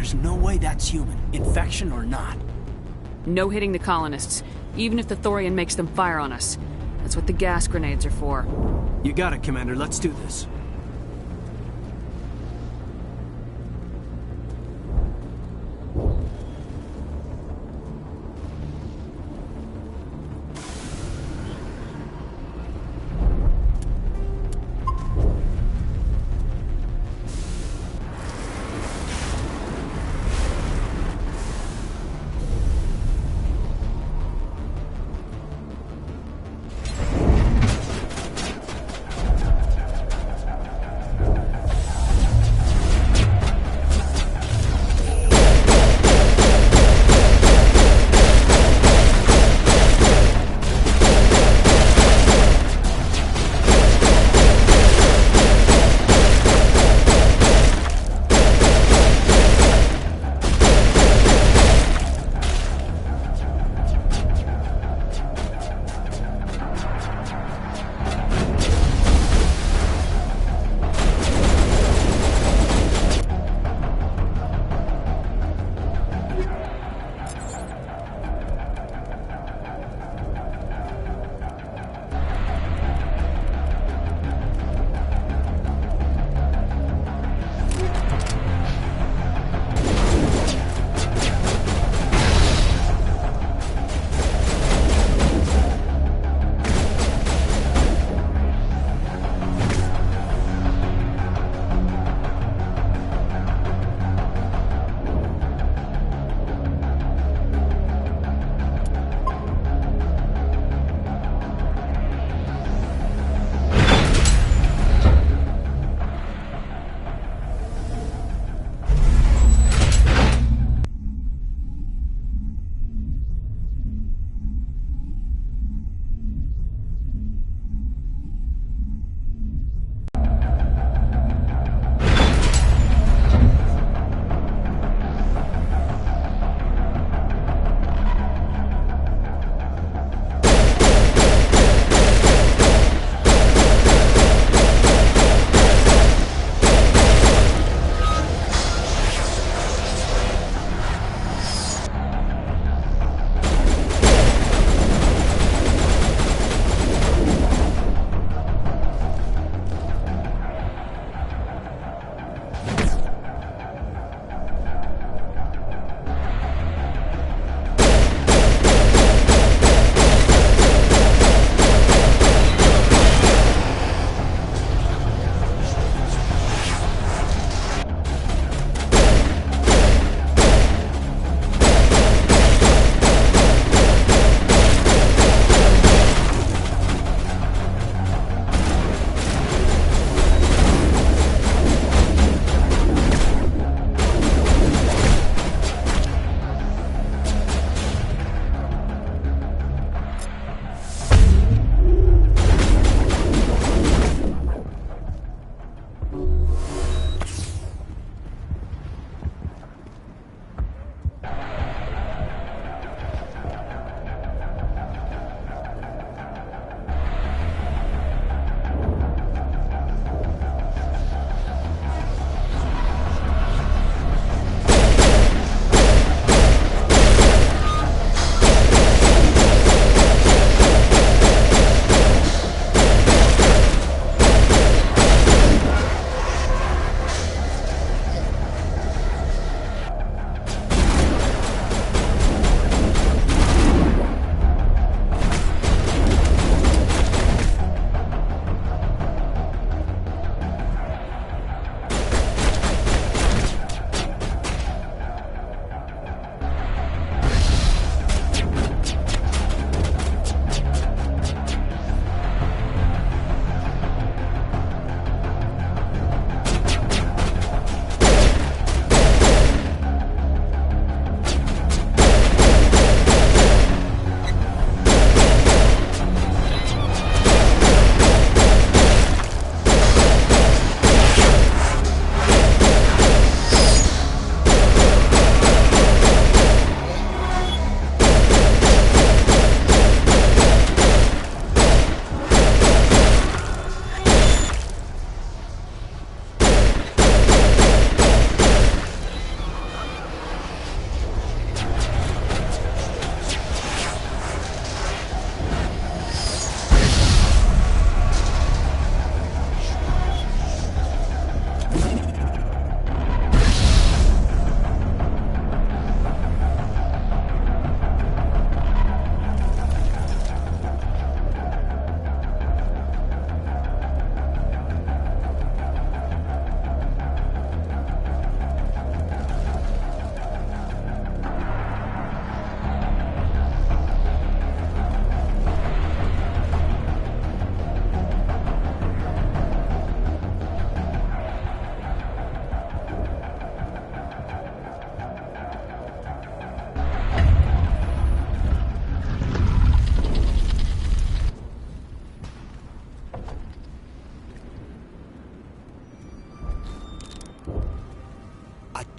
There's no way that's human, infection or not. No hitting the colonists, even if the Thorian makes them fire on us. That's what the gas grenades are for. You got it, Commander. Let's do this.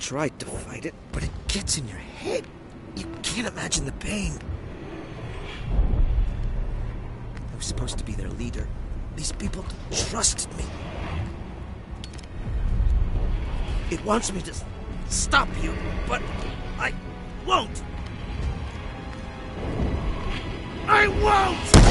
tried to fight it, but it gets in your head. You can't imagine the pain. I was supposed to be their leader. These people trusted me. It wants me to stop you, but I won't. I won't!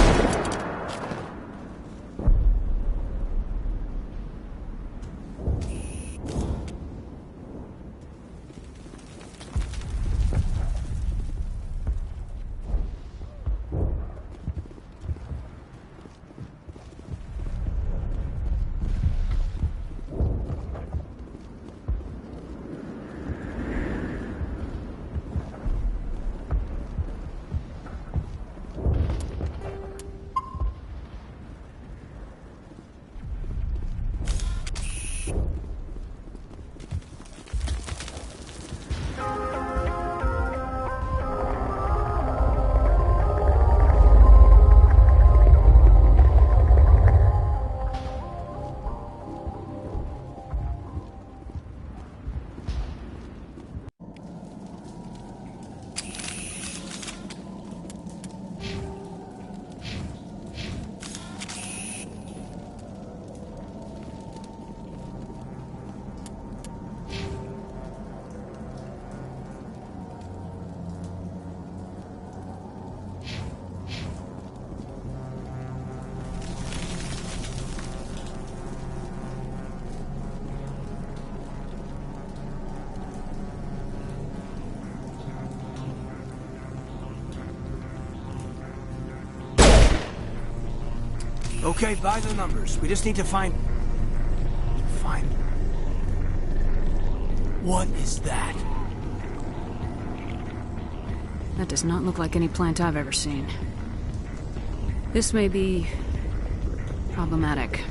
Okay, by the numbers. We just need to find... What is that? That does not look like any plant I've ever seen. This may be... problematic.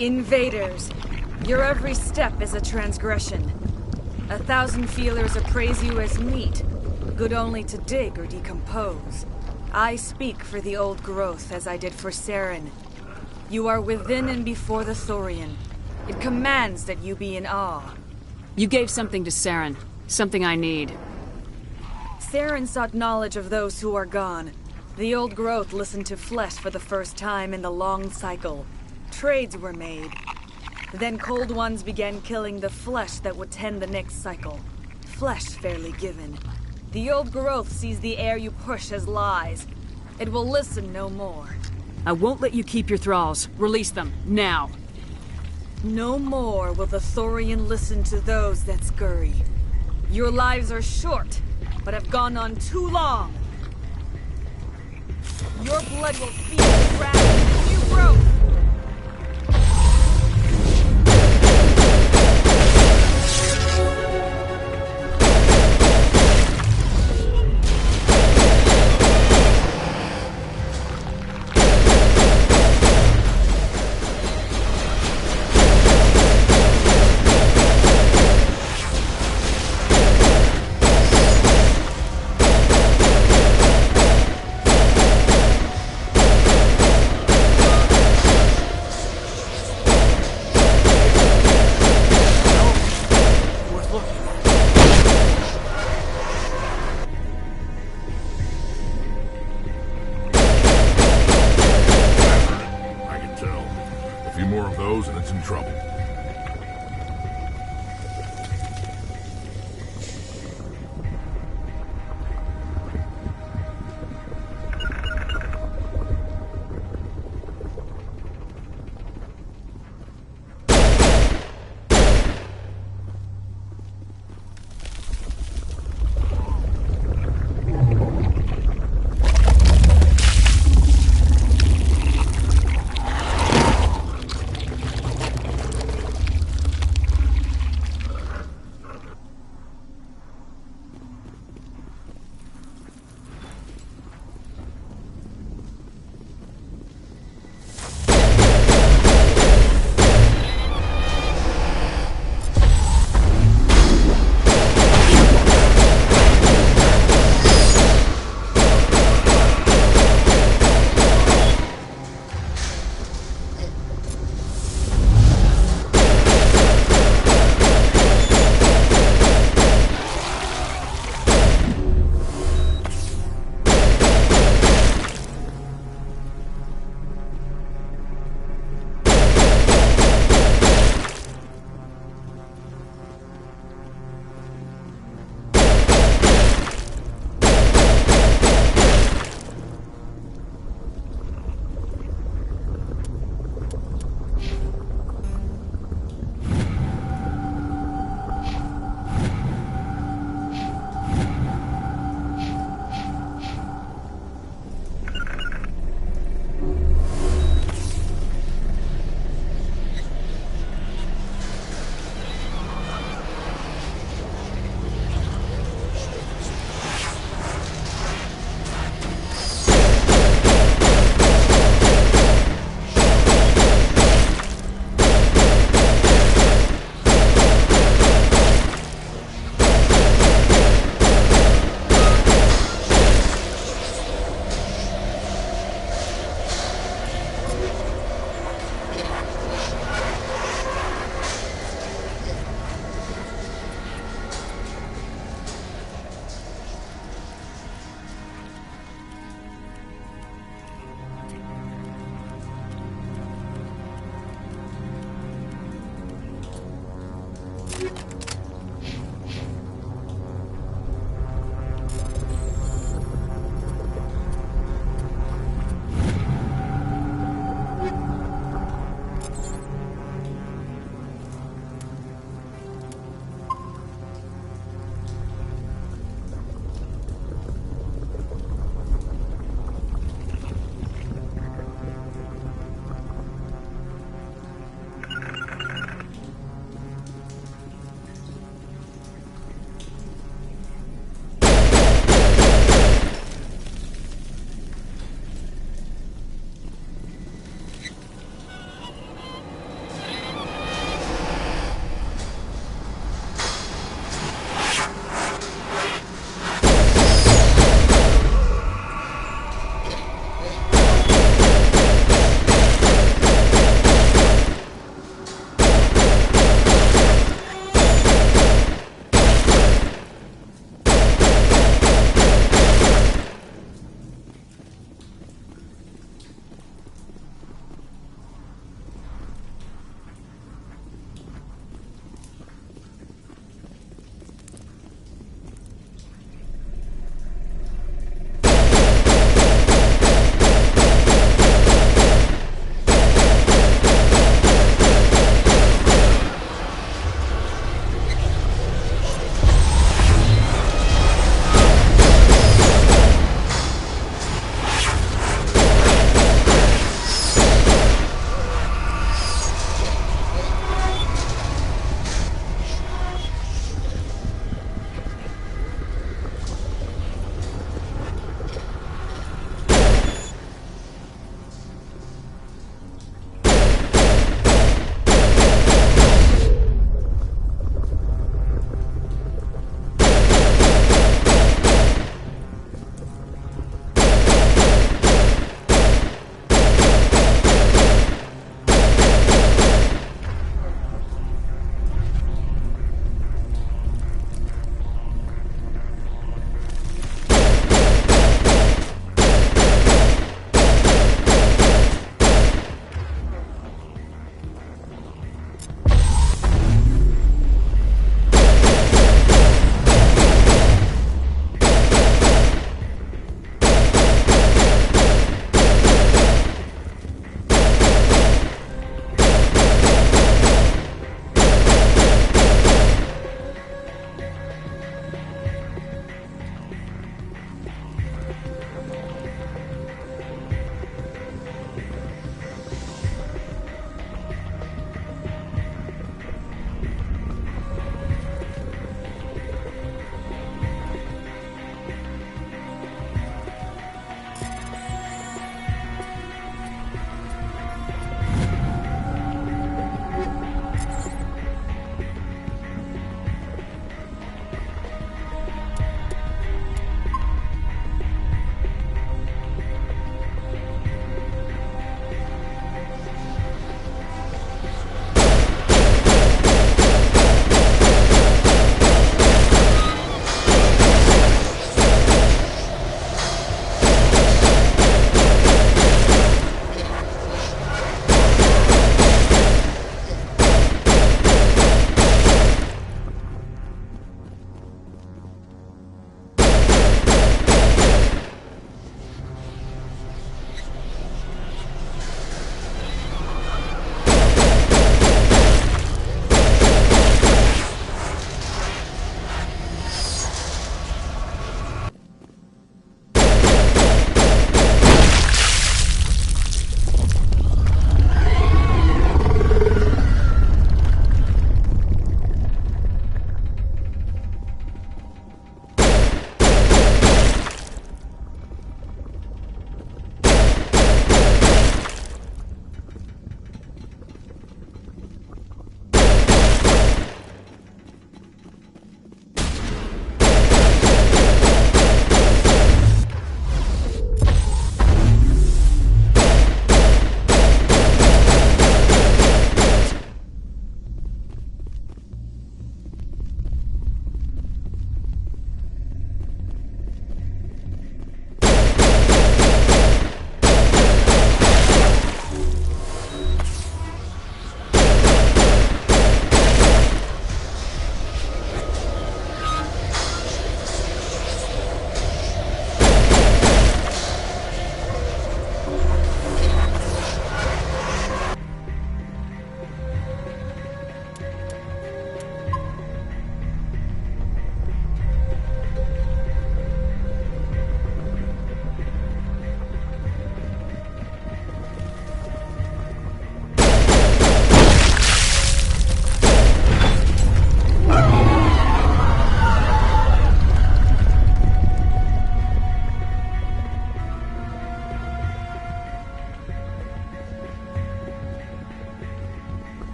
Invaders, your every step is a transgression. 1,000 feelers appraise you as meat, good only to dig or decompose. I speak for the old growth as I did for Saren. You are within and before the Thorian. It commands that you be in awe. You gave something to Saren. Something I need. Saren sought knowledge of those who are gone. The old growth listened to flesh for the first time in the long cycle. Trades were made. Then Cold Ones began killing the flesh that would tend the next cycle. Flesh fairly given. The old growth sees the air you push as lies. It will listen no more. I won't let you keep your thralls. Release them, now. No more will the Thorian listen to those that scurry. Your lives are short, but have gone on too long. Your blood will feed the grass of the new growth. And it's in trouble.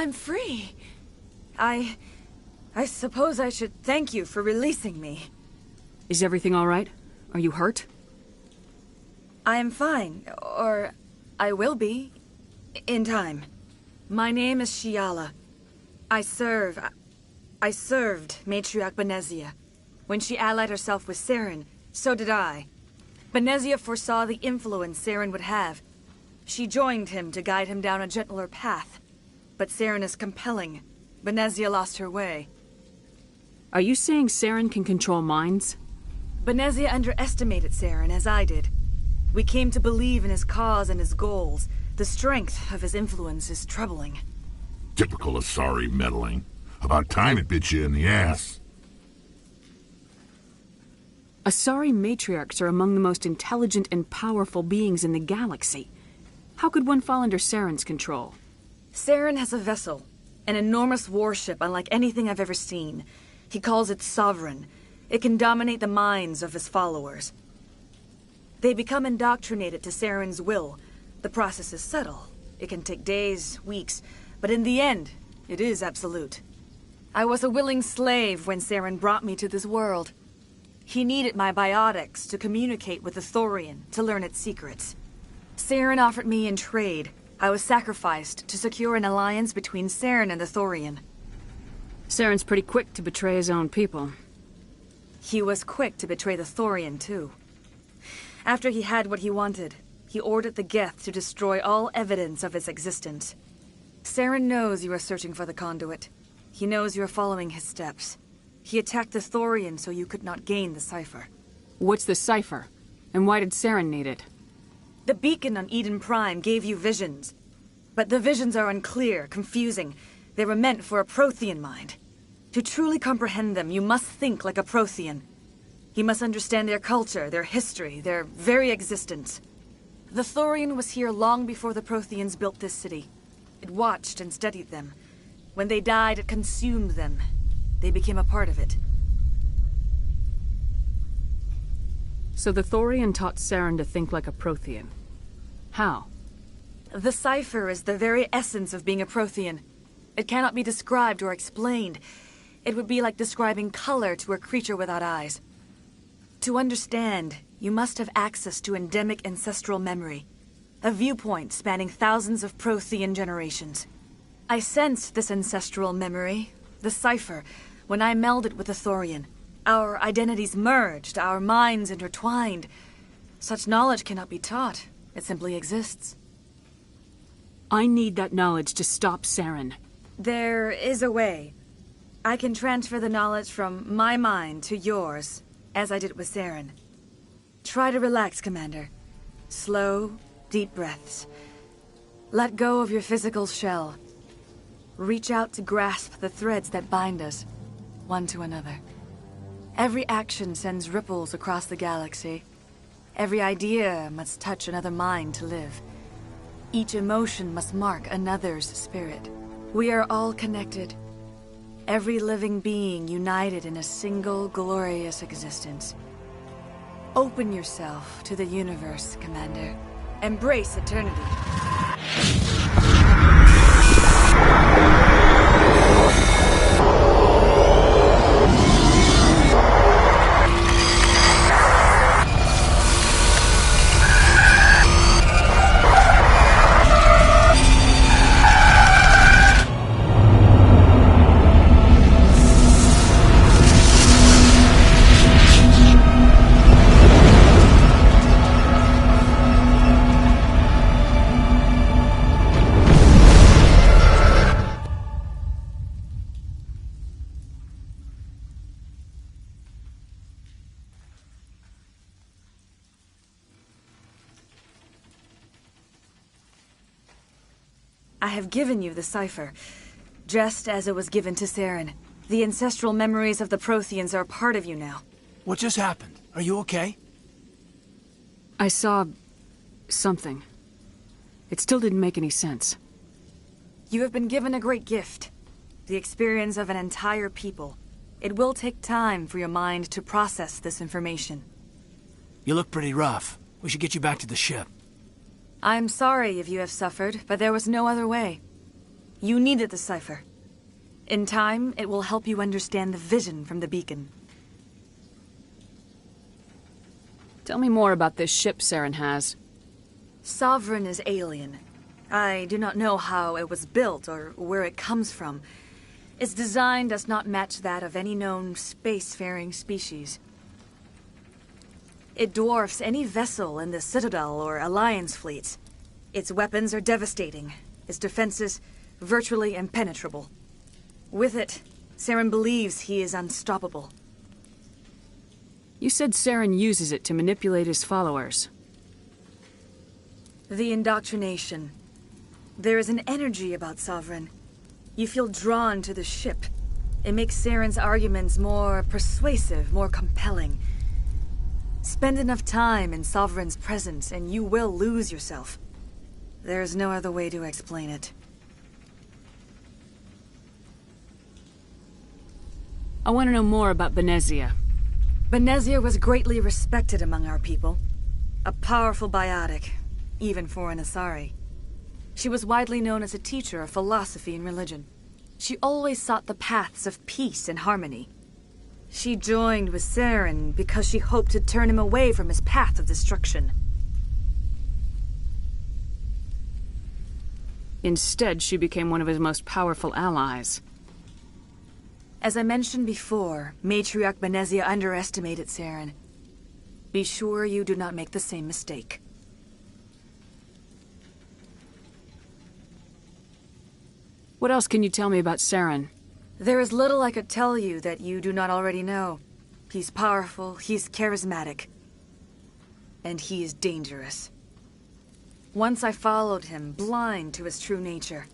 I'm free. I suppose I should thank you for releasing me. Is everything all right? Are you hurt? I am fine, or I will be, in time. My name is Shiala. I served Matriarch Benezia. When she allied herself with Saren, so did I. Benezia foresaw the influence Saren would have. She joined him to guide him down a gentler path. But Saren is compelling. Benezia lost her way. Are you saying Saren can control minds? Benezia underestimated Saren, as I did. We came to believe in his cause and his goals. The strength of his influence is troubling. Typical Asari meddling. About time it bit you in the ass. Asari matriarchs are among the most intelligent and powerful beings in the galaxy. How could one fall under Saren's control? Saren has a vessel, an enormous warship unlike anything I've ever seen. He calls it Sovereign. It can dominate the minds of his followers. They become indoctrinated to Saren's will. The process is subtle. It can take days, weeks, but in the end, it is absolute. I was a willing slave when Saren brought me to this world. He needed my biotics to communicate with the Thorian, to learn its secrets. Saren offered me in trade. I was sacrificed to secure an alliance between Saren and the Thorian. Saren's pretty quick to betray his own people. He was quick to betray the Thorian, too. After he had what he wanted, he ordered the Geth to destroy all evidence of its existence. Saren knows you are searching for the conduit. He knows you are following his steps. He attacked the Thorian so you could not gain the cipher. What's the cipher? And why did Saren need it? The beacon on Eden Prime gave you visions. But the visions are unclear, confusing. They were meant for a Prothean mind. To truly comprehend them, you must think like a Prothean. You must understand their culture, their history, their very existence. The Thorian was here long before the Protheans built this city. It watched and studied them. When they died, it consumed them. They became a part of it. So the Thorian taught Saren to think like a Prothean. How? The cipher is the very essence of being a Prothean. It cannot be described or explained. It would be like describing color to a creature without eyes. To understand, you must have access to endemic ancestral memory. A viewpoint spanning thousands of Prothean generations. I sensed this ancestral memory, the cipher, when I melded with the Thorian. Our identities merged, our minds intertwined. Such knowledge cannot be taught. It simply exists. I need that knowledge to stop Saren. There is a way. I can transfer the knowledge from my mind to yours, as I did with Saren. Try to relax, Commander. Slow, deep breaths. Let go of your physical shell. Reach out to grasp the threads that bind us, one to another. Every action sends ripples across the galaxy. Every idea must touch another mind to live. Each emotion must mark another's spirit. We are all connected. Every living being united in a single glorious existence. Open yourself to the universe, Commander. Embrace eternity. I have given you the cipher, just as it was given to Saren. The ancestral memories of the Protheans are part of you now. What just happened? Are you okay? I saw something. It still didn't make any sense. You have been given a great gift. The experience of an entire people. It will take time for your mind to process this information. You look pretty rough. We should get you back to the ship. I'm sorry if you have suffered, but there was no other way. You needed the cipher. In time, it will help you understand the vision from the beacon. Tell me more about this ship Saren has. Sovereign is alien. I do not know how it was built or where it comes from. Its design does not match that of any known spacefaring species. It dwarfs any vessel in the Citadel or Alliance fleets. Its weapons are devastating. Its defenses virtually impenetrable. With it, Saren believes he is unstoppable. You said Saren uses it to manipulate his followers. The indoctrination. There is an energy about Sovereign. You feel drawn to the ship. It makes Saren's arguments more persuasive, more compelling. Spend enough time in Sovereign's presence and you will lose yourself. There's no other way to explain it. I want to know more about Benezia. Benezia was greatly respected among our people. A powerful biotic, even for an Asari. She was widely known as a teacher of philosophy and religion. She always sought the paths of peace and harmony. She joined with Saren because she hoped to turn him away from his path of destruction. Instead, she became one of his most powerful allies. As I mentioned before, Matriarch Benezia underestimated Saren. Be sure you do not make the same mistake. What else can you tell me about Saren? There is little I could tell you that you do not already know. He's powerful, he's charismatic, and he is dangerous. Once I followed him, blind to his true nature.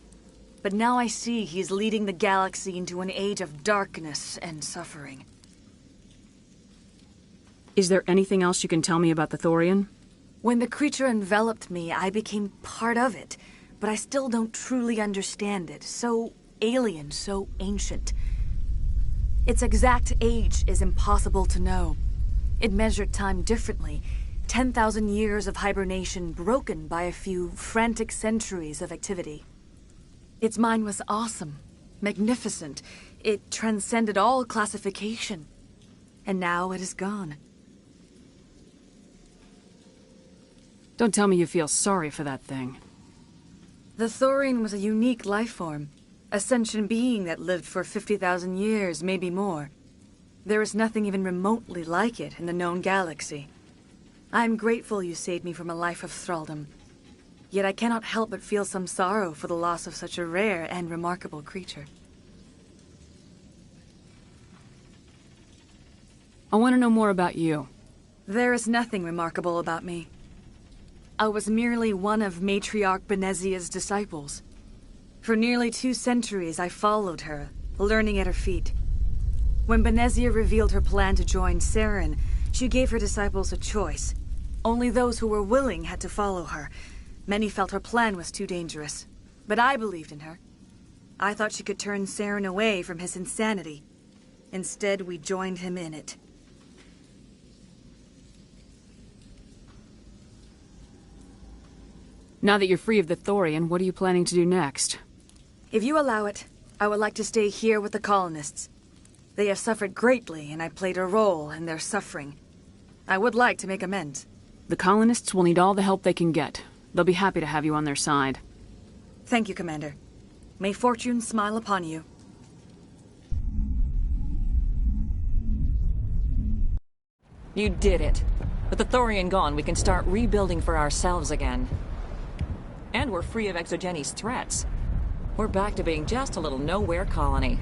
But now I see he's leading the galaxy into an age of darkness and suffering. Is there anything else you can tell me about the Thorian? When the creature enveloped me, I became part of it, but I still don't truly understand it. So alien, so ancient. Its exact age is impossible to know. It measured time differently. 10,000 years of hibernation broken by a few frantic centuries of activity. Its mind was awesome, magnificent. It transcended all classification. And now it is gone. Don't tell me you feel sorry for that thing. The Thorian was a unique life form. A sentient being that lived for 50,000 years, maybe more. There is nothing even remotely like it in the known galaxy. I am grateful you saved me from a life of thraldom. Yet I cannot help but feel some sorrow for the loss of such a rare and remarkable creature. I want to know more about you. There is nothing remarkable about me. I was merely one of Matriarch Benezia's disciples. For nearly 2 centuries I followed her, learning at her feet. When Benezia revealed her plan to join Saren, she gave her disciples a choice. Only those who were willing had to follow her. Many felt her plan was too dangerous, but I believed in her. I thought she could turn Saren away from his insanity. Instead, we joined him in it. Now that you're free of the Thorian, what are you planning to do next? If you allow it, I would like to stay here with the colonists. They have suffered greatly, and I played a role in their suffering. I would like to make amends. The colonists will need all the help they can get. They'll be happy to have you on their side. Thank you, Commander. May fortune smile upon you. You did it. With the Thorian gone, we can start rebuilding for ourselves again. And we're free of Exogenes' threats. We're back to being just a little nowhere colony.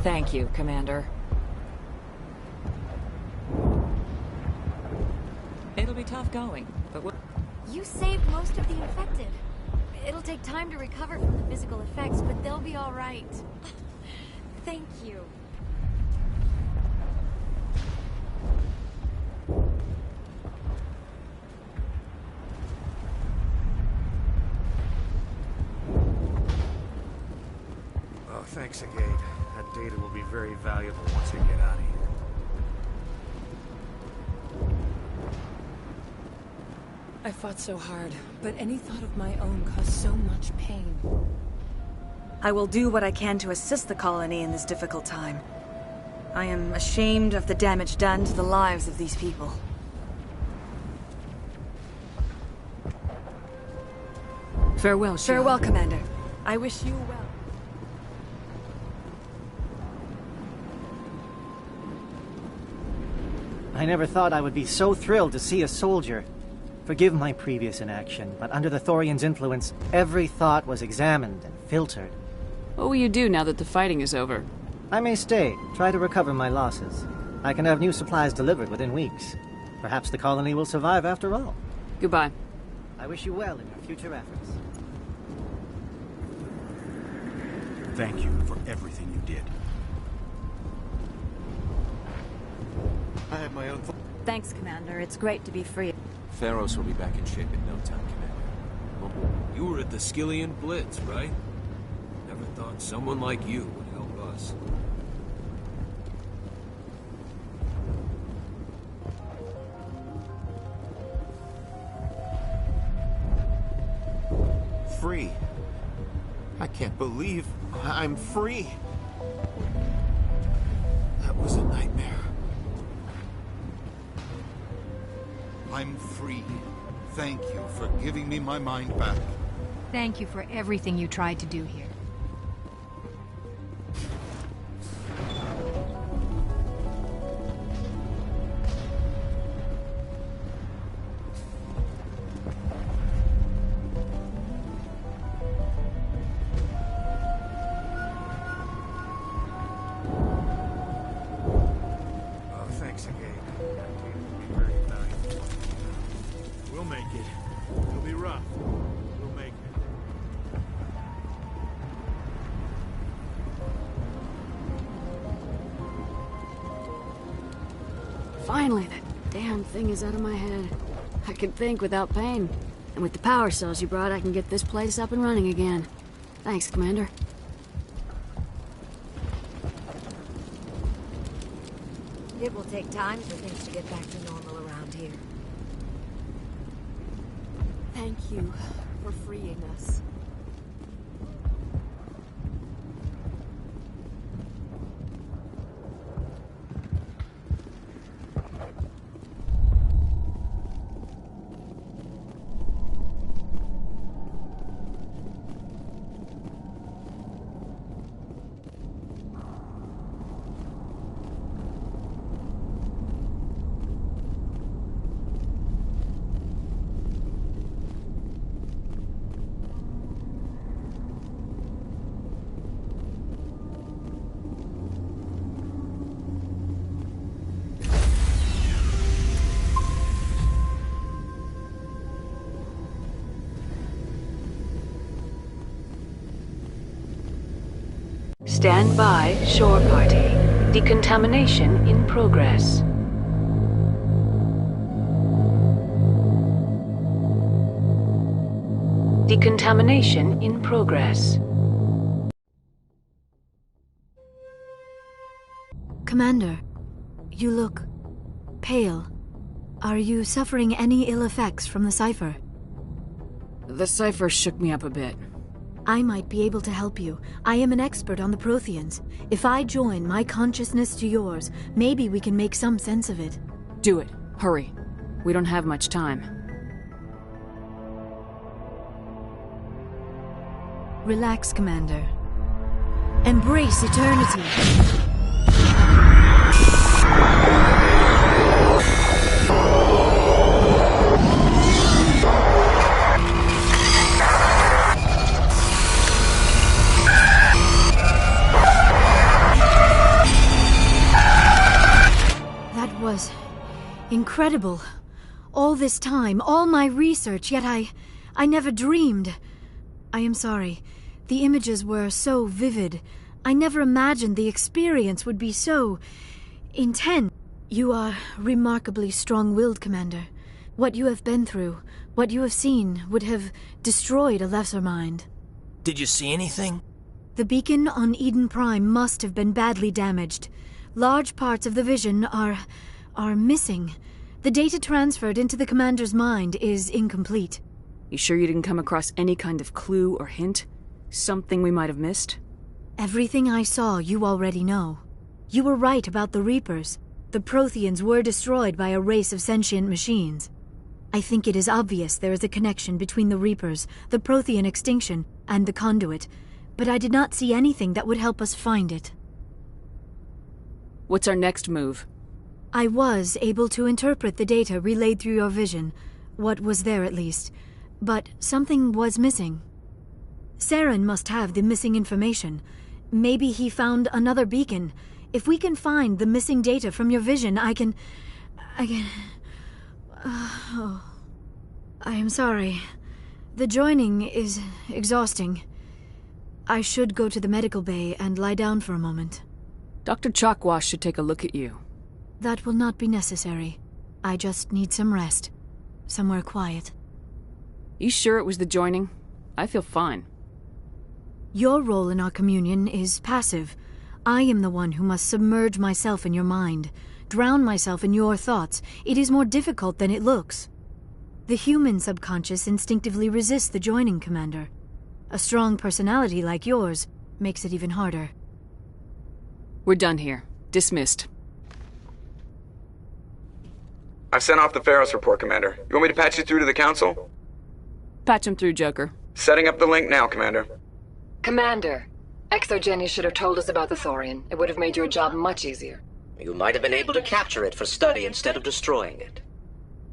Thank you, Commander. It'll be tough going, but we'll... You saved most of the infected. It'll take time to recover from the physical effects, but they'll be all right. Thank you. Oh, thanks again. That data will be very valuable once we get out of here. I fought so hard, but any thought of my own caused so much pain. I will do what I can to assist the colony in this difficult time. I am ashamed of the damage done to the lives of these people. Farewell, Sheila. Farewell, Commander. I wish you well. I never thought I would be so thrilled to see a soldier. Forgive my previous inaction, but under the Thorian's influence, every thought was examined and filtered. What will you do now that the fighting is over? I may stay, try to recover my losses. I can have new supplies delivered within weeks. Perhaps the colony will survive after all. Goodbye. I wish you well in your future efforts. Thank you for everything you did. I have my own... Thanks, Commander. It's great to be free. Feros will be back in shape in no time, Commander. You were at the Skillian Blitz, right? Never thought someone like you would help us. Free. I can't believe I'm free. That was a nightmare. I'm free. Thank you for giving me my mind back. Thank you for everything you tried to do here. Thanks again. That data will be very valuable. We'll make it. It'll be rough. We'll make it. Finally, that damn thing is out of my head. I can think without pain. And with the power cells you brought, I can get this place up and running again. Thanks, Commander. It will take time for things to get back to normal around here. Thank you for freeing us. Stand by, shore party. Decontamination in progress. Decontamination in progress. Commander, you look pale. Are you suffering any ill effects from the cipher? The cipher shook me up a bit. I might be able to help you. I am an expert on the Protheans. If I join my consciousness to yours, maybe we can make some sense of it. Do it. Hurry. We don't have much time. Relax, Commander. Embrace eternity. That was incredible. All this time, all my research, yet I never dreamed. I am sorry. The images were so vivid. I never imagined the experience would be so intense. You are remarkably strong-willed, Commander. What you have been through, what you have seen, would have destroyed a lesser mind. Did you see anything? The beacon on Eden Prime must have been badly damaged. Large parts of the vision are missing. The data transferred into the Commander's mind is incomplete. You sure you didn't come across any kind of clue or hint? Something we might have missed? Everything I saw, you already know. You were right about the Reapers. The Protheans were destroyed by a race of sentient machines. I think it is obvious there is a connection between the Reapers, the Prothean extinction, and the Conduit, but I did not see anything that would help us find it. What's our next move? I was able to interpret the data relayed through your vision, what was there at least, but something was missing. Saren must have the missing information. Maybe he found another beacon. If we can find the missing data from your vision, I can... I am sorry. The joining is exhausting. I should go to the medical bay and lie down for a moment. Dr. Chalkwash should take a look at you. That will not be necessary. I just need some rest. Somewhere quiet. You sure it was the joining? I feel fine. Your role in our communion is passive. I am the one who must submerge myself in your mind, drown myself in your thoughts. It is more difficult than it looks. The human subconscious instinctively resists the joining, Commander. A strong personality like yours makes it even harder. We're done here. Dismissed. I've sent off the Feros report, Commander. You want me to patch you through to the Council? Patch him through, Joker. Setting up the link now, Commander. Commander, Exogeny should have told us about the Thorian. It would have made your job much easier. You might have been able to capture it for study instead of destroying it.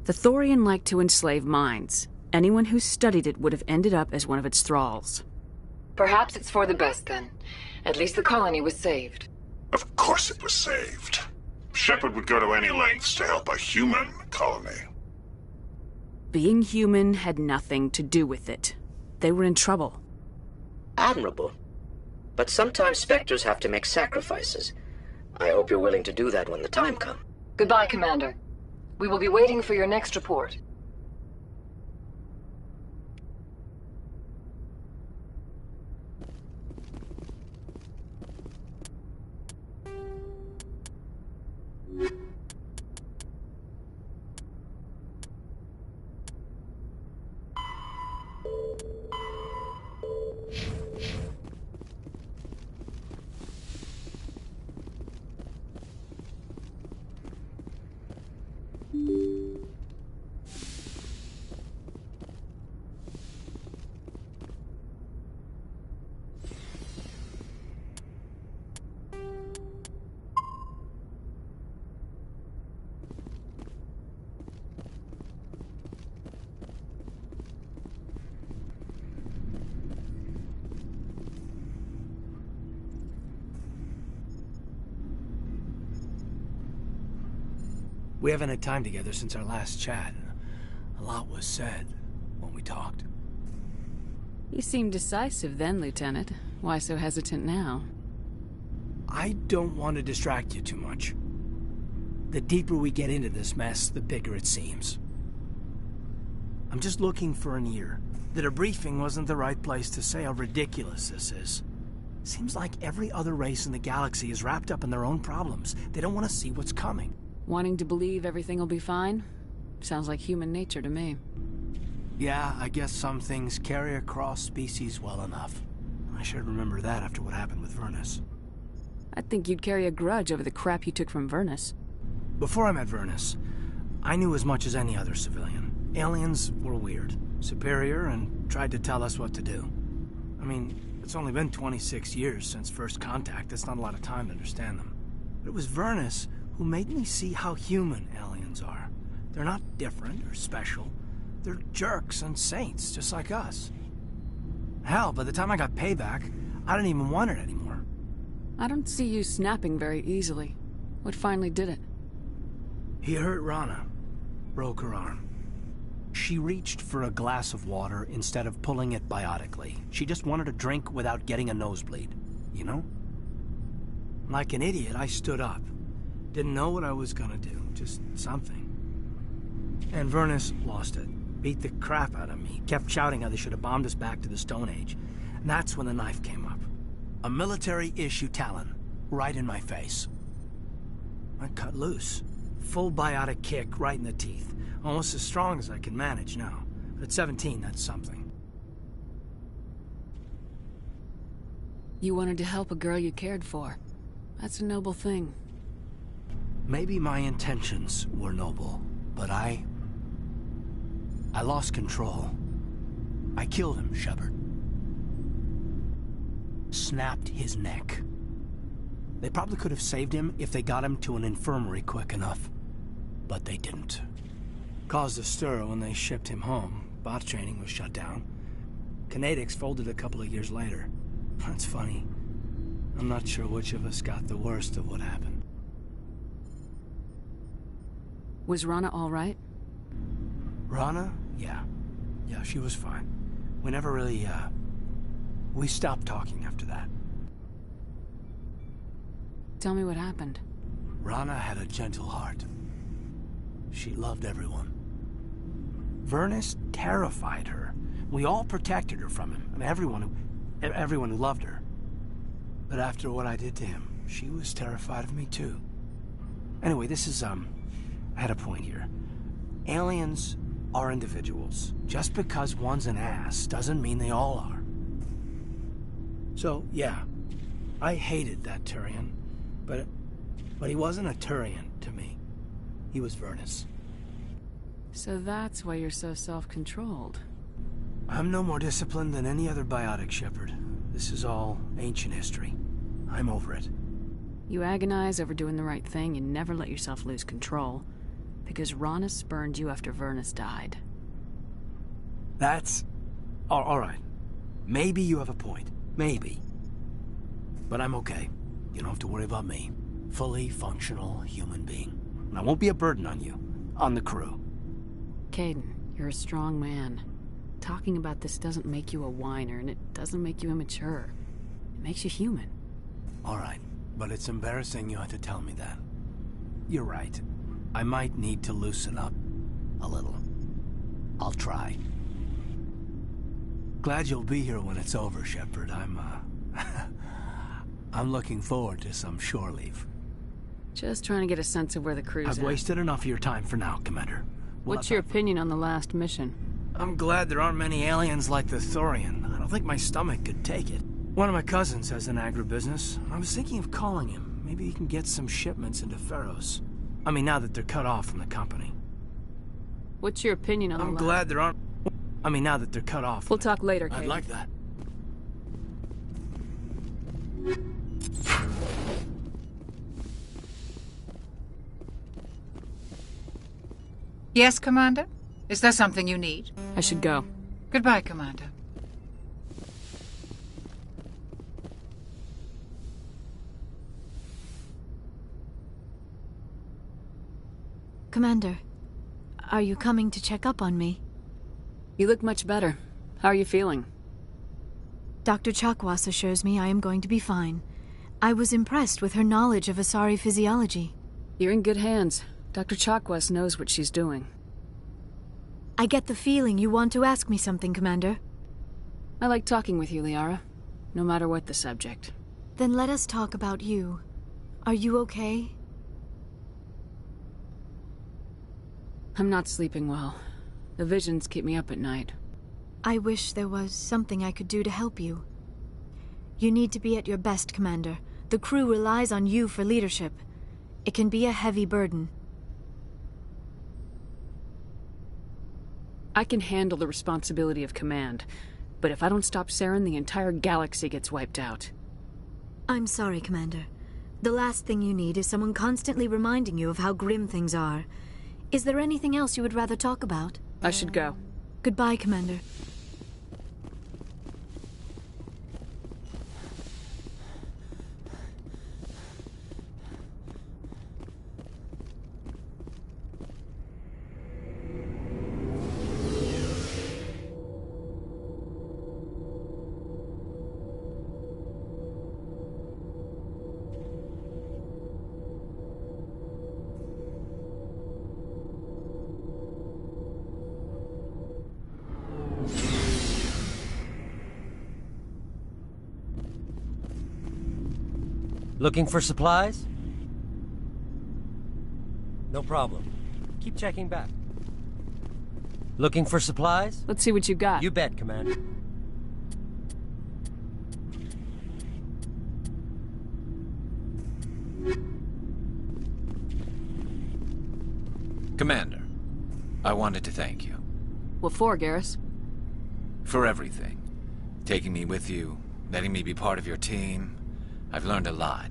The Thorian liked to enslave minds. Anyone who studied it would have ended up as one of its thralls. Perhaps it's for the best, then. At least the colony was saved. Of course it was saved. Shepard would go to any lengths to help a human colony. Being human had nothing to do with it. They were in trouble. Admirable. But sometimes Spectres have to make sacrifices. I hope you're willing to do that when the time comes. Goodbye, Commander. We will be waiting for your next report. We haven't had time together since our last chat. A lot was said when we talked. You seemed decisive then, Lieutenant. Why so hesitant now? I don't want to distract you too much. The deeper we get into this mess, the bigger it seems. I'm just looking for an ear. The debriefing wasn't the right place to say how ridiculous this is. Seems like every other race in the galaxy is wrapped up in their own problems. They don't want to see what's coming. Wanting to believe everything will be fine? Sounds like human nature to me. Yeah, I guess some things carry across species well enough. I should remember that after what happened with Vernus. I think you'd carry a grudge over the crap you took from Vernus. Before I met Vernus, I knew as much as any other civilian. Aliens were weird, superior, and tried to tell us what to do. I mean, it's only been 26 years since first contact. That's not a lot of time to understand them. But it was Vernus who made me see how human aliens are. They're not different or special. They're jerks and saints, just like us. Hell, by the time I got payback, I didn't even want it anymore. I don't see you snapping very easily. What finally did it? He hurt Rana. Broke her arm. She reached for a glass of water instead of pulling it biotically. She just wanted a drink without getting a nosebleed, you know? Like an idiot, I stood up. Didn't know what I was gonna do, just something. And Vernus lost it. Beat the crap out of me. Kept shouting how they should have bombed us back to the Stone Age. And that's when the knife came up. A military-issue Talon, right in my face. I cut loose. Full biotic kick right in the teeth. Almost as strong as I can manage now. But at 17, that's something. You wanted to help a girl you cared for. That's a noble thing. Maybe my intentions were noble, but I lost control. I killed him, Shepard. Snapped his neck. They probably could have saved him if they got him to an infirmary quick enough. But they didn't. Caused a stir when they shipped him home. Bot training was shut down. Kinetics folded a couple of years later. That's funny. I'm not sure which of us got the worst of what happened. Was Rana all right? Rana? Yeah. Yeah, she was fine. We never really, we stopped talking after that. Tell me what happened. Rana had a gentle heart. She loved everyone. Vernus terrified her. We all protected her from him, and everyone who loved her. But after what I did to him, she was terrified of me too. Anyway, this is, I had a point here. Aliens are individuals. Just because one's an ass doesn't mean they all are. So, yeah, I hated that Turian, but he wasn't a Turian to me. He was Vernus. So that's why you're so self-controlled. I'm no more disciplined than any other biotic, Shepard. This is all ancient history. I'm over it. You agonize over doing the right thing and never let yourself lose control. Because Rana spurned you after Vernus died. That's... all right. Maybe you have a point. Maybe. But I'm okay. You don't have to worry about me. Fully functional human being. And I won't be a burden on you. On the crew. Caden, you're a strong man. Talking about this doesn't make you a whiner, and it doesn't make you immature. It makes you human. All right, but it's embarrassing you had to tell me that. You're right. I might need to loosen up a little. I'll try. Glad you'll be here when it's over, Shepard. I'm looking forward to some shore leave. Just trying to get a sense of where the crew's I've at. wasted enough of your time for now, Commander. What's your opinion on the last mission? I'm glad there aren't many aliens like the Thorian. I don't think my stomach could take it. One of my cousins has an agribusiness. I was thinking of calling him. Maybe he can get some shipments into Feros. I mean, now that they're cut off from the company. What's your opinion on the I'm glad there aren't... I mean, now that they're cut off... We'll talk later, Kate. I'd like that. Yes, Commander? Is there something you need? I should go. Goodbye, Commander. Commander, are you coming to check up on me? You look much better. How are you feeling? Dr. Chakwas assures me I am going to be fine. I was impressed with her knowledge of Asari physiology. You're in good hands. Dr. Chakwas knows what she's doing. I get the feeling you want to ask me something, Commander. I like talking with you, Liara. No matter what the subject. Then let us talk about you. Are you okay? I'm not sleeping well. The visions keep me up at night. I wish there was something I could do to help you. You need to be at your best, Commander. The crew relies on you for leadership. It can be a heavy burden. I can handle the responsibility of command, but if I don't stop Saren, the entire galaxy gets wiped out. I'm sorry, Commander. The last thing you need is someone constantly reminding you of how grim things are. Is there anything else you would rather talk about? I should go. Goodbye, Commander. Looking for supplies? No problem. Keep checking back. Looking for supplies? Let's see what you got. You bet, Commander. Commander, I wanted to thank you. What for, Garrus? For everything. Taking me with you, letting me be part of your team. I've learned a lot.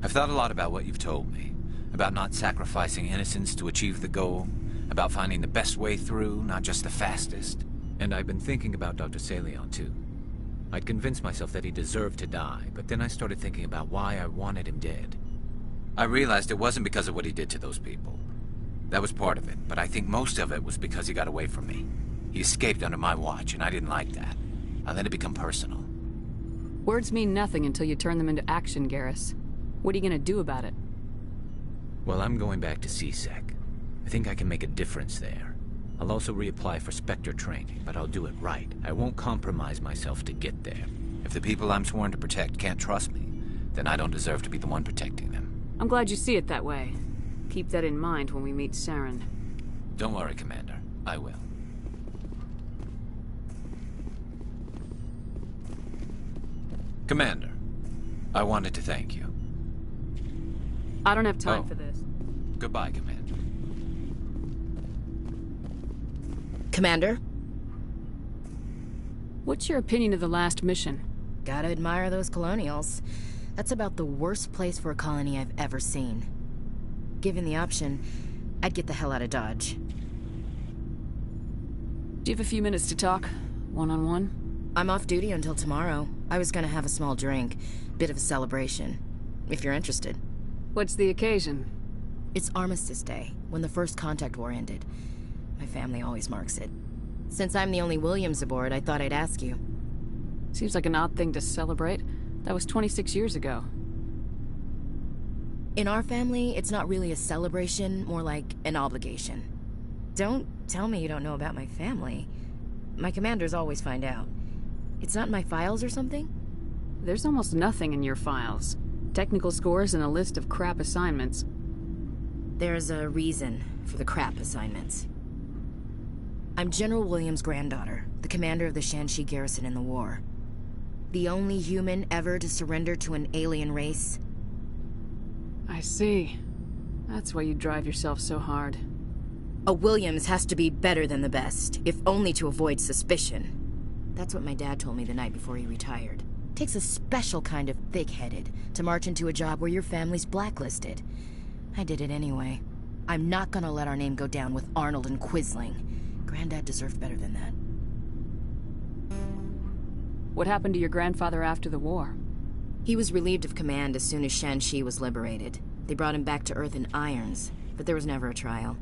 I've thought a lot about what you've told me. About not sacrificing innocence to achieve the goal. About finding the best way through, not just the fastest. And I've been thinking about Dr. Saleon, too. I'd convinced myself that he deserved to die, but then I started thinking about why I wanted him dead. I realized it wasn't because of what he did to those people. That was part of it, but I think most of it was because he got away from me. He escaped under my watch, and I didn't like that. I let it become personal. Words mean nothing until you turn them into action, Garrus. What are you gonna do about it? Well, I'm going back to CSEC. I think I can make a difference there. I'll also reapply for Spectre training, but I'll do it right. I won't compromise myself to get there. If the people I'm sworn to protect can't trust me, then I don't deserve to be the one protecting them. I'm glad you see it that way. Keep that in mind when we meet Saren. Don't worry, Commander. I will. Commander, I wanted to thank you. I don't have time for this. Goodbye, Commander. Commander? What's your opinion of the last mission? Gotta admire those colonials. That's about the worst place for a colony I've ever seen. Given the option, I'd get the hell out of Dodge. Do you have a few minutes to talk? One-on-one? I'm off duty until tomorrow. I was gonna have a small drink. Bit of a celebration. If you're interested. What's the occasion? It's Armistice Day, when the first contact war ended. My family always marks it. Since I'm the only Williams aboard, I thought I'd ask you. Seems like an odd thing to celebrate. That was 26 years ago. In our family, it's not really a celebration, more like an obligation. Don't tell me you don't know about my family. My commanders always find out. It's not in my files or something? There's almost nothing in your files. Technical scores and a list of crap assignments. There's a reason for the crap assignments. I'm General Williams' granddaughter, the commander of the Shanxi garrison in the war. The only human ever to surrender to an alien race. I see. That's why you drive yourself so hard. A Williams has to be better than the best, if only to avoid suspicion. That's what my dad told me the night before he retired. Takes a special kind of thick-headed to march into a job where your family's blacklisted. I did it anyway. I'm not gonna let our name go down with Arnold and Quisling. Granddad deserved better than that. What happened to your grandfather after the war? He was relieved of command as soon as Shanxi was liberated. They brought him back to Earth in irons, but there was never a trial.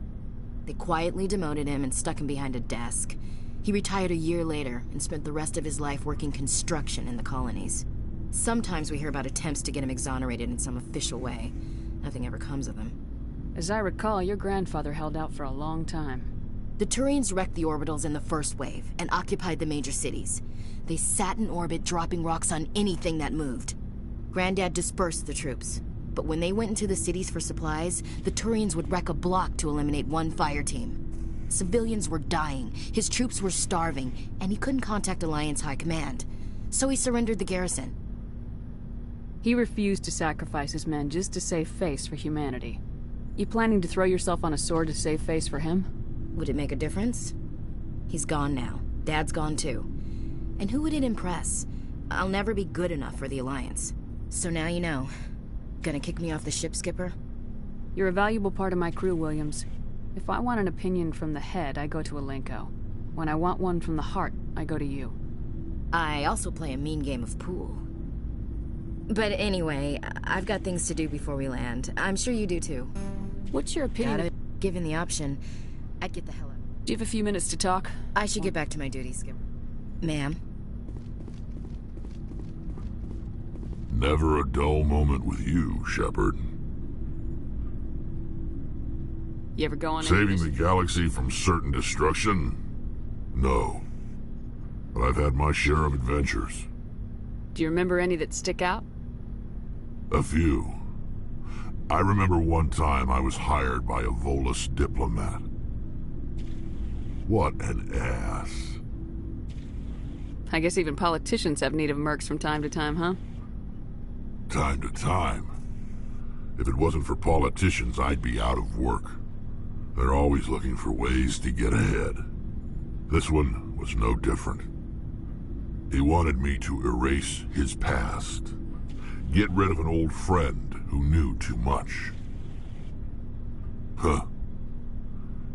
They quietly demoted him and stuck him behind a desk. He retired a year later and spent the rest of his life working construction in the colonies. Sometimes we hear about attempts to get him exonerated in some official way. Nothing ever comes of him. As I recall, your grandfather held out for a long time. The Turians wrecked the orbitals in the first wave and occupied the major cities. They sat in orbit, dropping rocks on anything that moved. Granddad dispersed the troops, but when they went into the cities for supplies, the Turians would wreck a block to eliminate one fire team. Civilians were dying, his troops were starving, and he couldn't contact Alliance High Command. So he surrendered the garrison. He refused to sacrifice his men just to save face for humanity. You planning to throw yourself on a sword to save face for him? Would it make a difference? He's gone now. Dad's gone too. And who would it impress? I'll never be good enough for the Alliance. So now you know. Gonna kick me off the ship, Skipper? You're a valuable part of my crew, Williams. If I want an opinion from the head, I go to Alenko. When I want one from the heart, I go to you. I also play a mean game of pool. But anyway, I've got things to do before we land. I'm sure you do too. What's your opinion? Given the option, I'd get the hell out. Do you have a few minutes to talk? I should get back to my duties, Skipper. Ma'am? Never a dull moment with you, Shepard. You ever go on Saving the galaxy from certain destruction? No. But I've had my share of adventures. Do you remember any that stick out? A few. I remember one time I was hired by a Volus diplomat. What an ass. I guess even politicians have need of mercs from time to time, huh? Time to time. If it wasn't for politicians, I'd be out of work. They're always looking for ways to get ahead. This one was no different. He wanted me to erase his past. Get rid of an old friend who knew too much. Huh.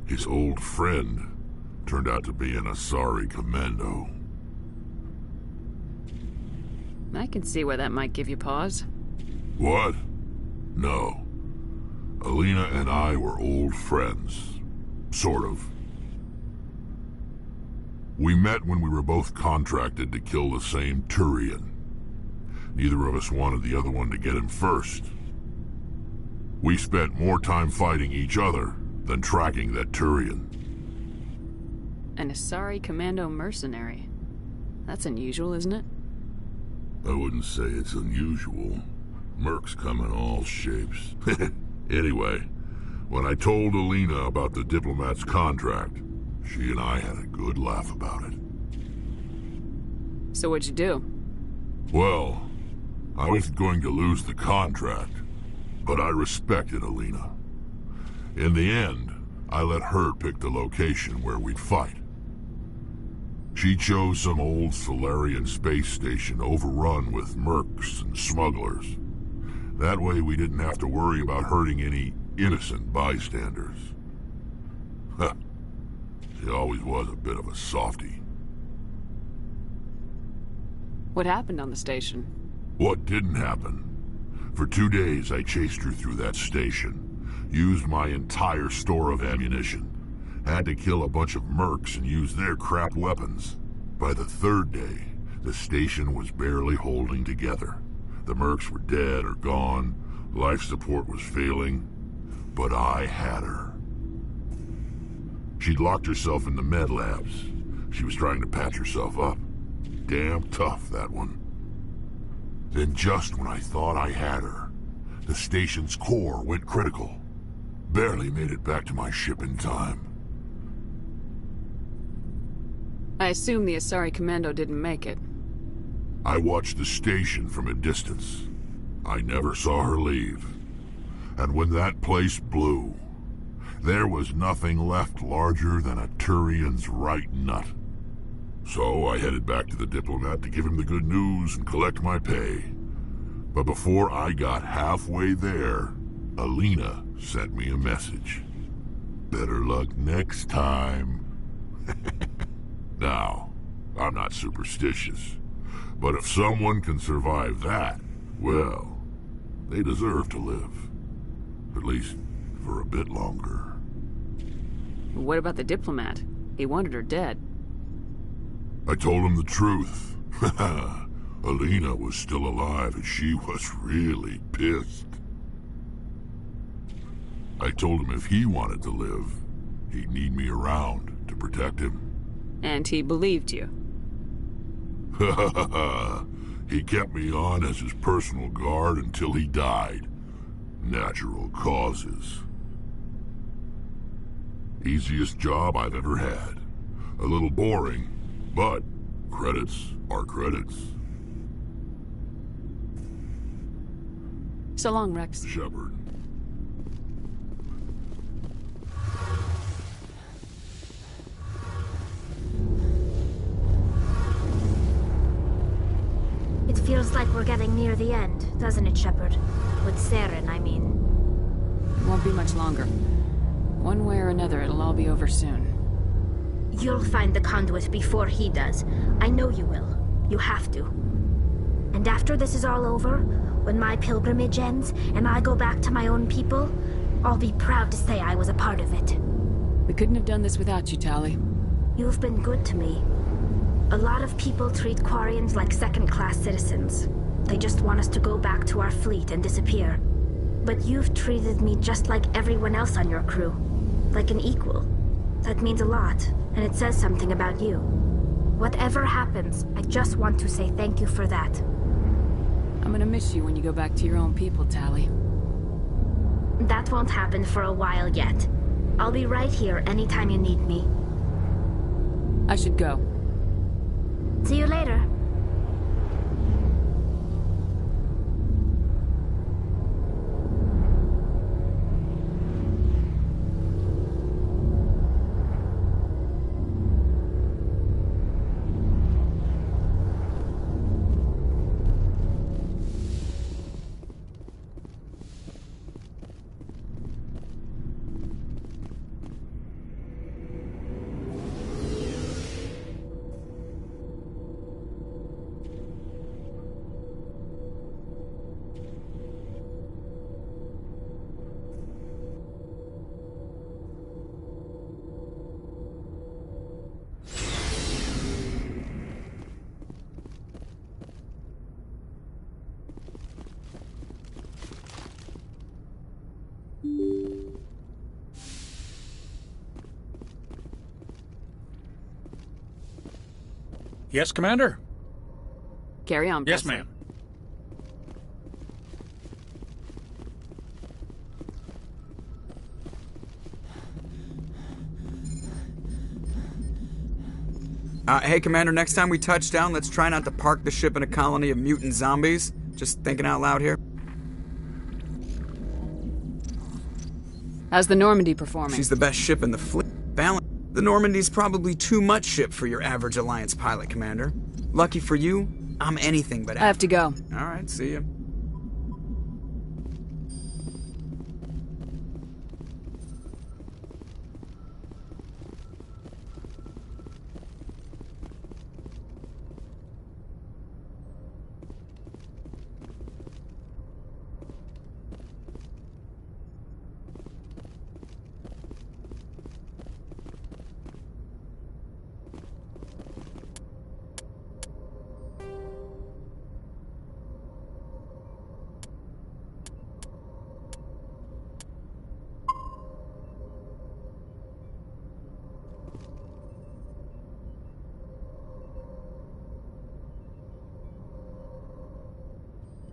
His old friend turned out to be an Asari commando. I can see why that might give you pause. What? No. Alina and I were old friends. Sort of. We met when we were both contracted to kill the same Turian. Neither of us wanted the other one to get him first. We spent more time fighting each other than tracking that Turian. An Asari commando mercenary. That's unusual, isn't it? I wouldn't say it's unusual. Mercs come in all shapes. Anyway, when I told Alina about the diplomat's contract, she and I had a good laugh about it. So what'd you do? Well, I wasn't going to lose the contract, but I respected Alina. In the end, I let her pick the location where we'd fight. She chose some old Solarian space station overrun with mercs and smugglers. That way we didn't have to worry about hurting any innocent bystanders. Huh. She always was a bit of a softie. What happened on the station? What didn't happen? For 2 days I chased her through that station, used my entire store of ammunition, had to kill a bunch of mercs and use their crap weapons. By the 3rd day, the station was barely holding together. The mercs were dead or gone, life support was failing, but I had her. She'd locked herself in the med labs. She was trying to patch herself up. Damn tough, that one. Then just when I thought I had her, the station's core went critical. Barely made it back to my ship in time. I assume the Asari commando didn't make it. I watched the station from a distance. I never saw her leave. And when that place blew, there was nothing left larger than a Turian's right nut. So I headed back to the diplomat to give him the good news and collect my pay. But before I got halfway there, Alina sent me a message. Better luck next time. Now, I'm not superstitious, but if someone can survive that, well, they deserve to live. At least for a bit longer. What about the diplomat? He wanted her dead. I told him the truth. Alina was still alive and she was really pissed. I told him if he wanted to live, he'd need me around to protect him. And he believed you. He kept me on as his personal guard until he died. Natural causes. Easiest job I've ever had. A little boring, but credits are credits. So long, Rex. Shepard. It feels like we're getting near the end, doesn't it, Shepard? With Saren, I mean. Won't be much longer. One way or another, it'll all be over soon. You'll find the conduit before he does. I know you will. You have to. And after this is all over, when my pilgrimage ends, and I go back to my own people, I'll be proud to say I was a part of it. We couldn't have done this without you, Tali. You've been good to me. A lot of people treat Quarians like second-class citizens. They just want us to go back to our fleet and disappear. But you've treated me just like everyone else on your crew. Like an equal. That means a lot, and it says something about you. Whatever happens, I just want to say thank you for that. I'm gonna miss you when you go back to your own people, Tali. That won't happen for a while yet. I'll be right here anytime you need me. I should go. See you later. Yes, Commander? Carry on, Yes, Presley. ma'am. Hey, Commander, next time we touch down, let's try not to park the ship in a colony of mutant zombies. Just thinking out loud here. How's the Normandy performing? She's the best ship in the fleet. Balance. The Normandy's probably too much ship for your average Alliance pilot, Commander. Lucky for you, I'm anything but... I have to go. All right, see ya.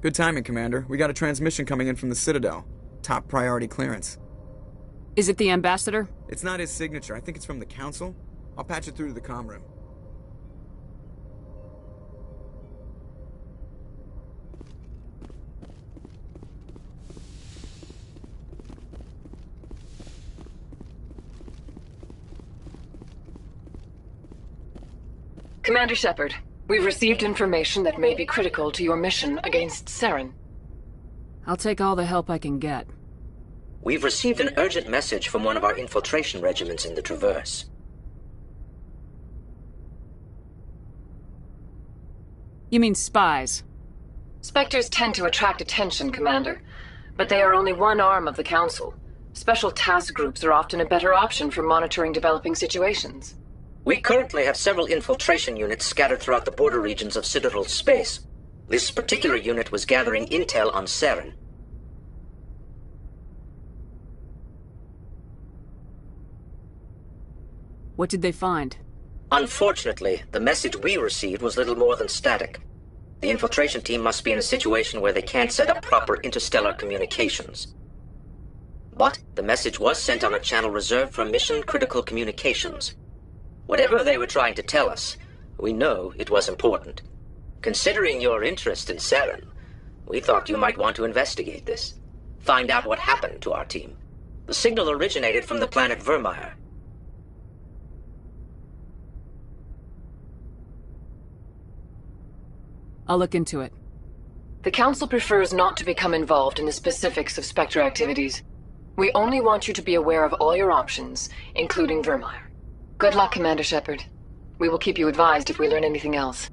Good timing, Commander. We got a transmission coming in from the Citadel. Top priority clearance. Is it the Ambassador? It's not his signature. I think it's from the Council. I'll patch it through to the comm room. Commander Shepard, we've received information that may be critical to your mission against Saren. I'll take all the help I can get. We've received an urgent message from one of our infiltration regiments in the Traverse. You mean spies? Spectres tend to attract attention, Commander, but they are only one arm of the Council. Special task groups are often a better option for monitoring developing situations. We currently have several infiltration units scattered throughout the border regions of Citadel space. This particular unit was gathering intel on Saren. What did they find? Unfortunately, the message we received was little more than static. The infiltration team must be in a situation where they can't set up proper interstellar communications. But the message was sent on a channel reserved for mission-critical communications. Whatever they were trying to tell us, we know it was important. Considering your interest in Saren, we thought you might want to investigate this. Find out what happened to our team. The signal originated from the planet Vermeer. I'll look into it. The Council prefers not to become involved in the specifics of Spectre activities. We only want you to be aware of all your options, including Vermeer. Good luck, Commander Shepard. We will keep you advised if we learn anything else.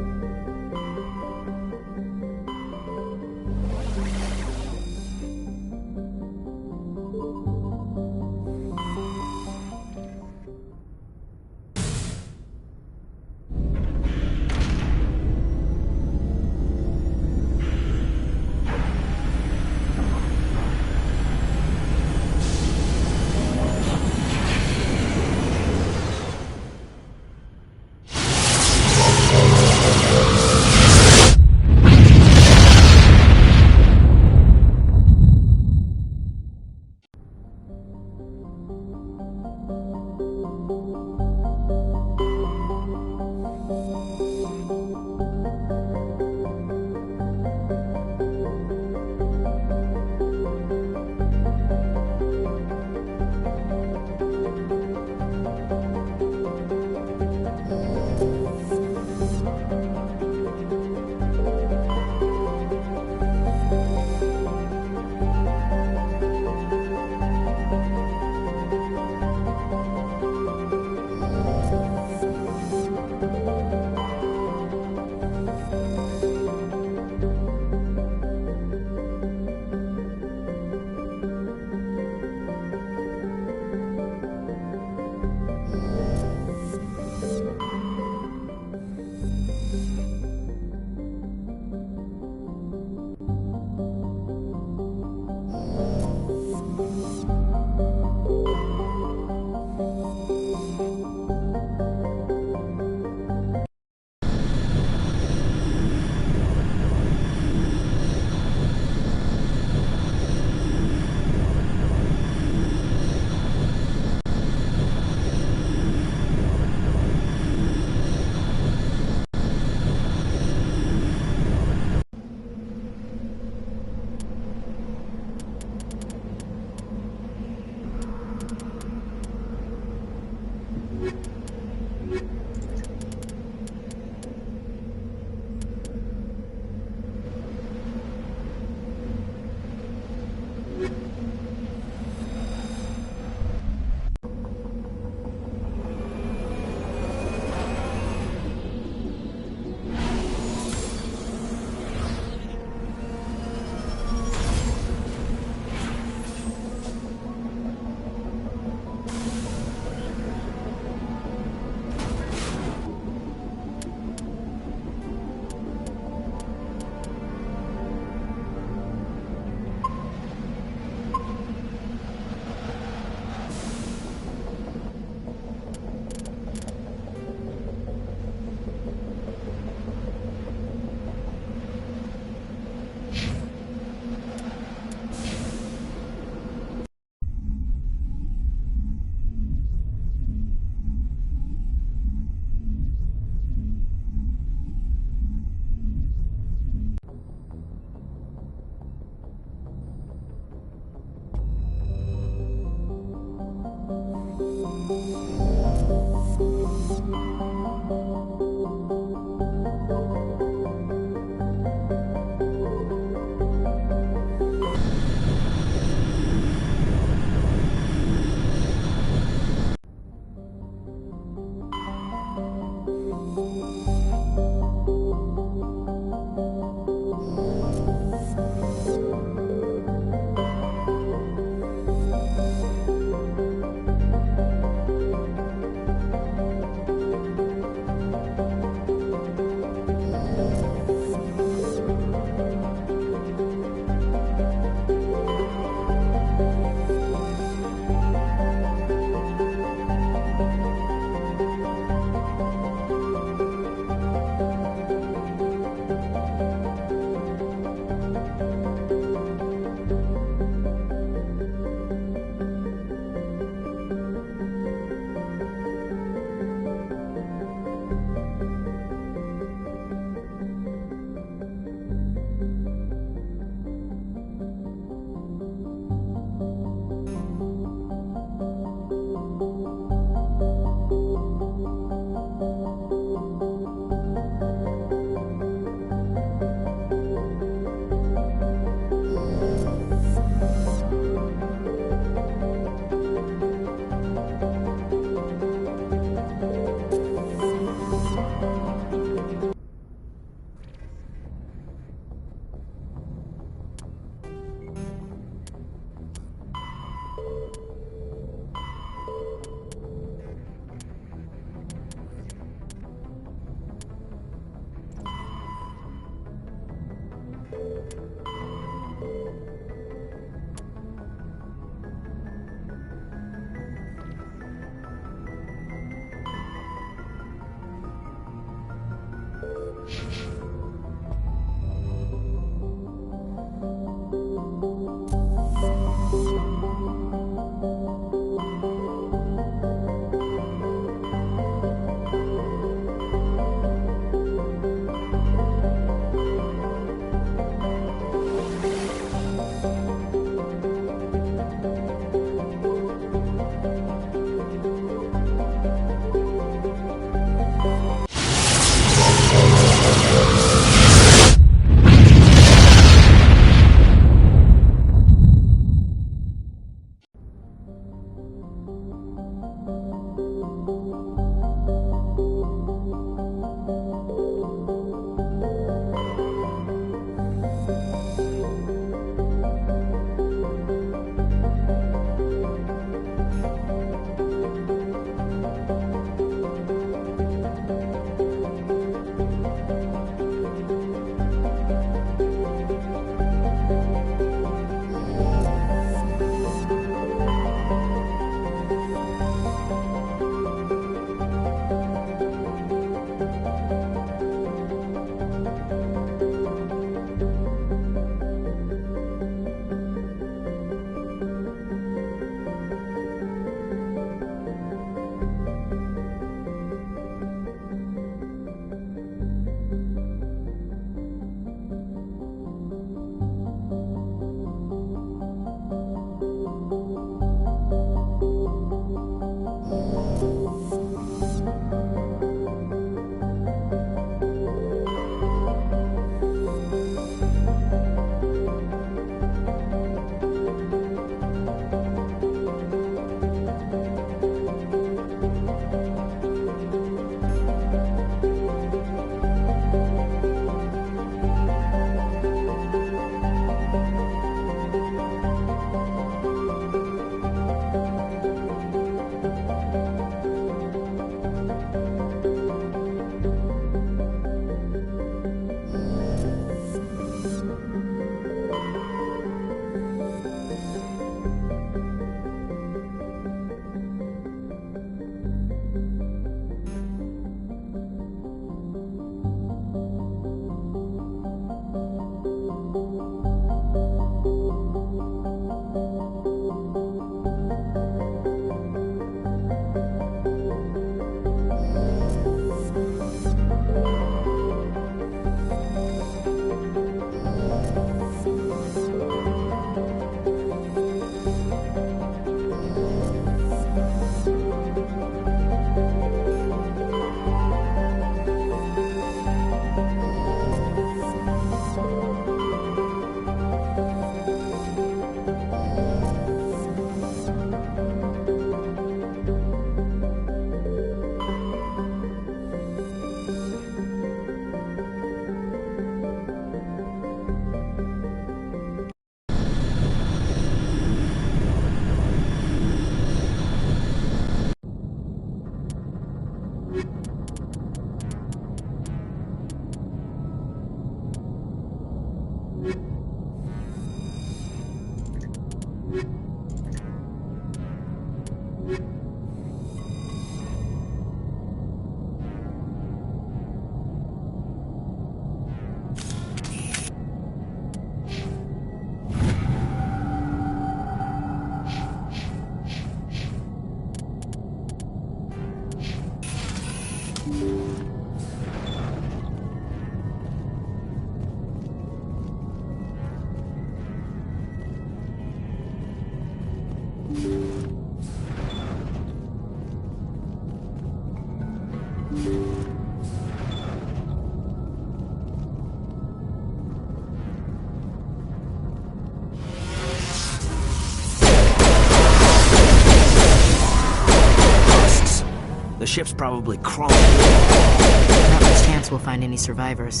ship's probably crawling. Not much chance we'll find any survivors.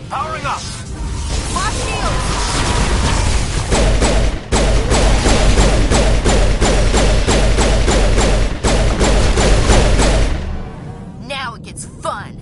Powering up! Now it gets fun!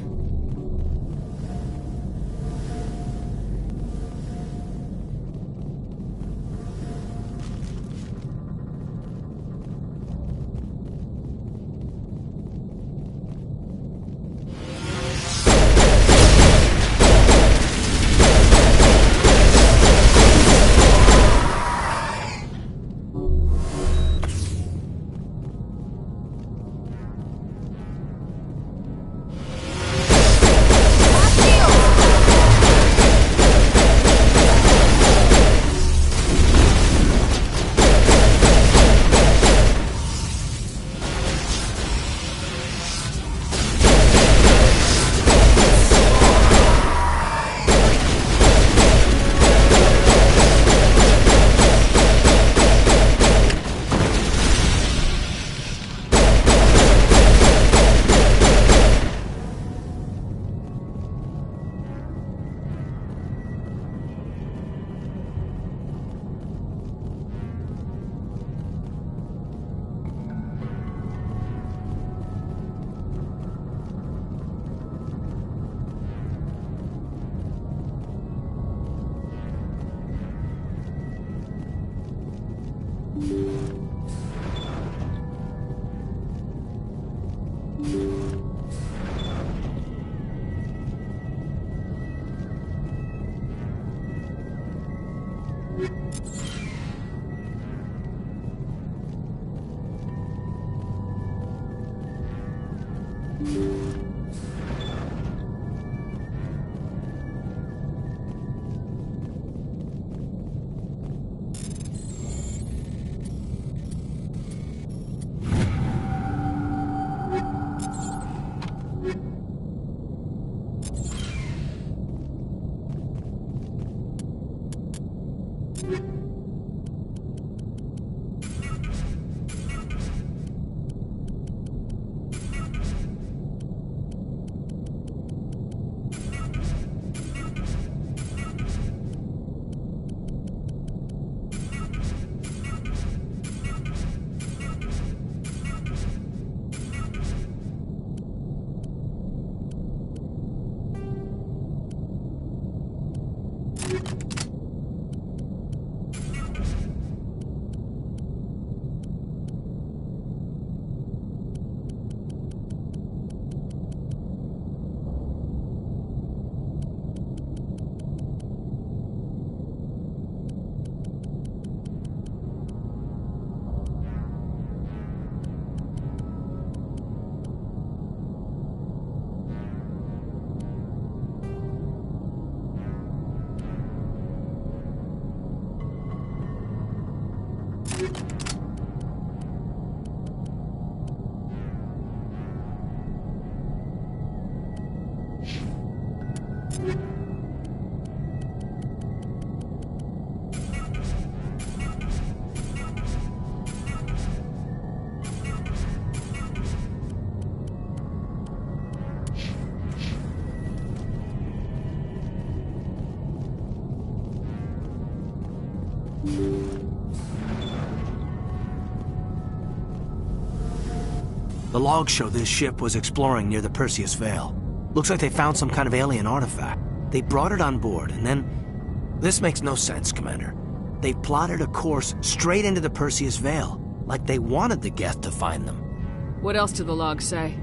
The logs show this ship was exploring near the Perseus Veil. Looks like they found some kind of alien artifact. They brought it on board, and then... This makes no sense, Commander. They plotted a course straight into the Perseus Veil, like they wanted the Geth to find them. What else do the logs say?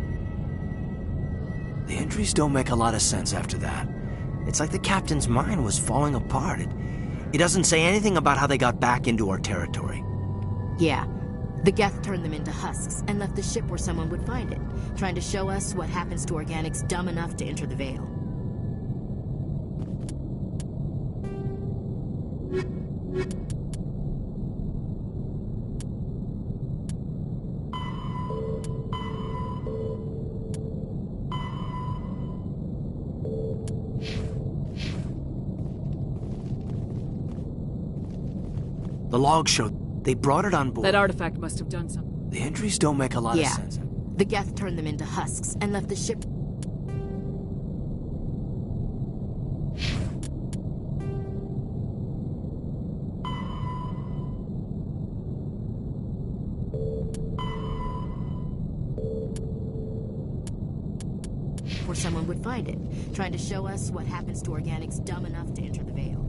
The entries don't make a lot of sense after that. It's like the captain's mind was falling apart. It doesn't say anything about how they got back into our territory. Yeah. The Geth turned them into husks and left the ship where someone would find it, trying to show us what happens to organics dumb enough to enter the Veil. The log showed they brought it on board. That artifact must have done something. The entries don't make a lot of sense. The Geth turned them into husks and left the ship... where someone would find it, trying to show us what happens to organics dumb enough to enter the Veil.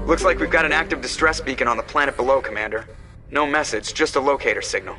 Looks like we've got an active distress beacon on the planet below, Commander. No message, just a locator signal.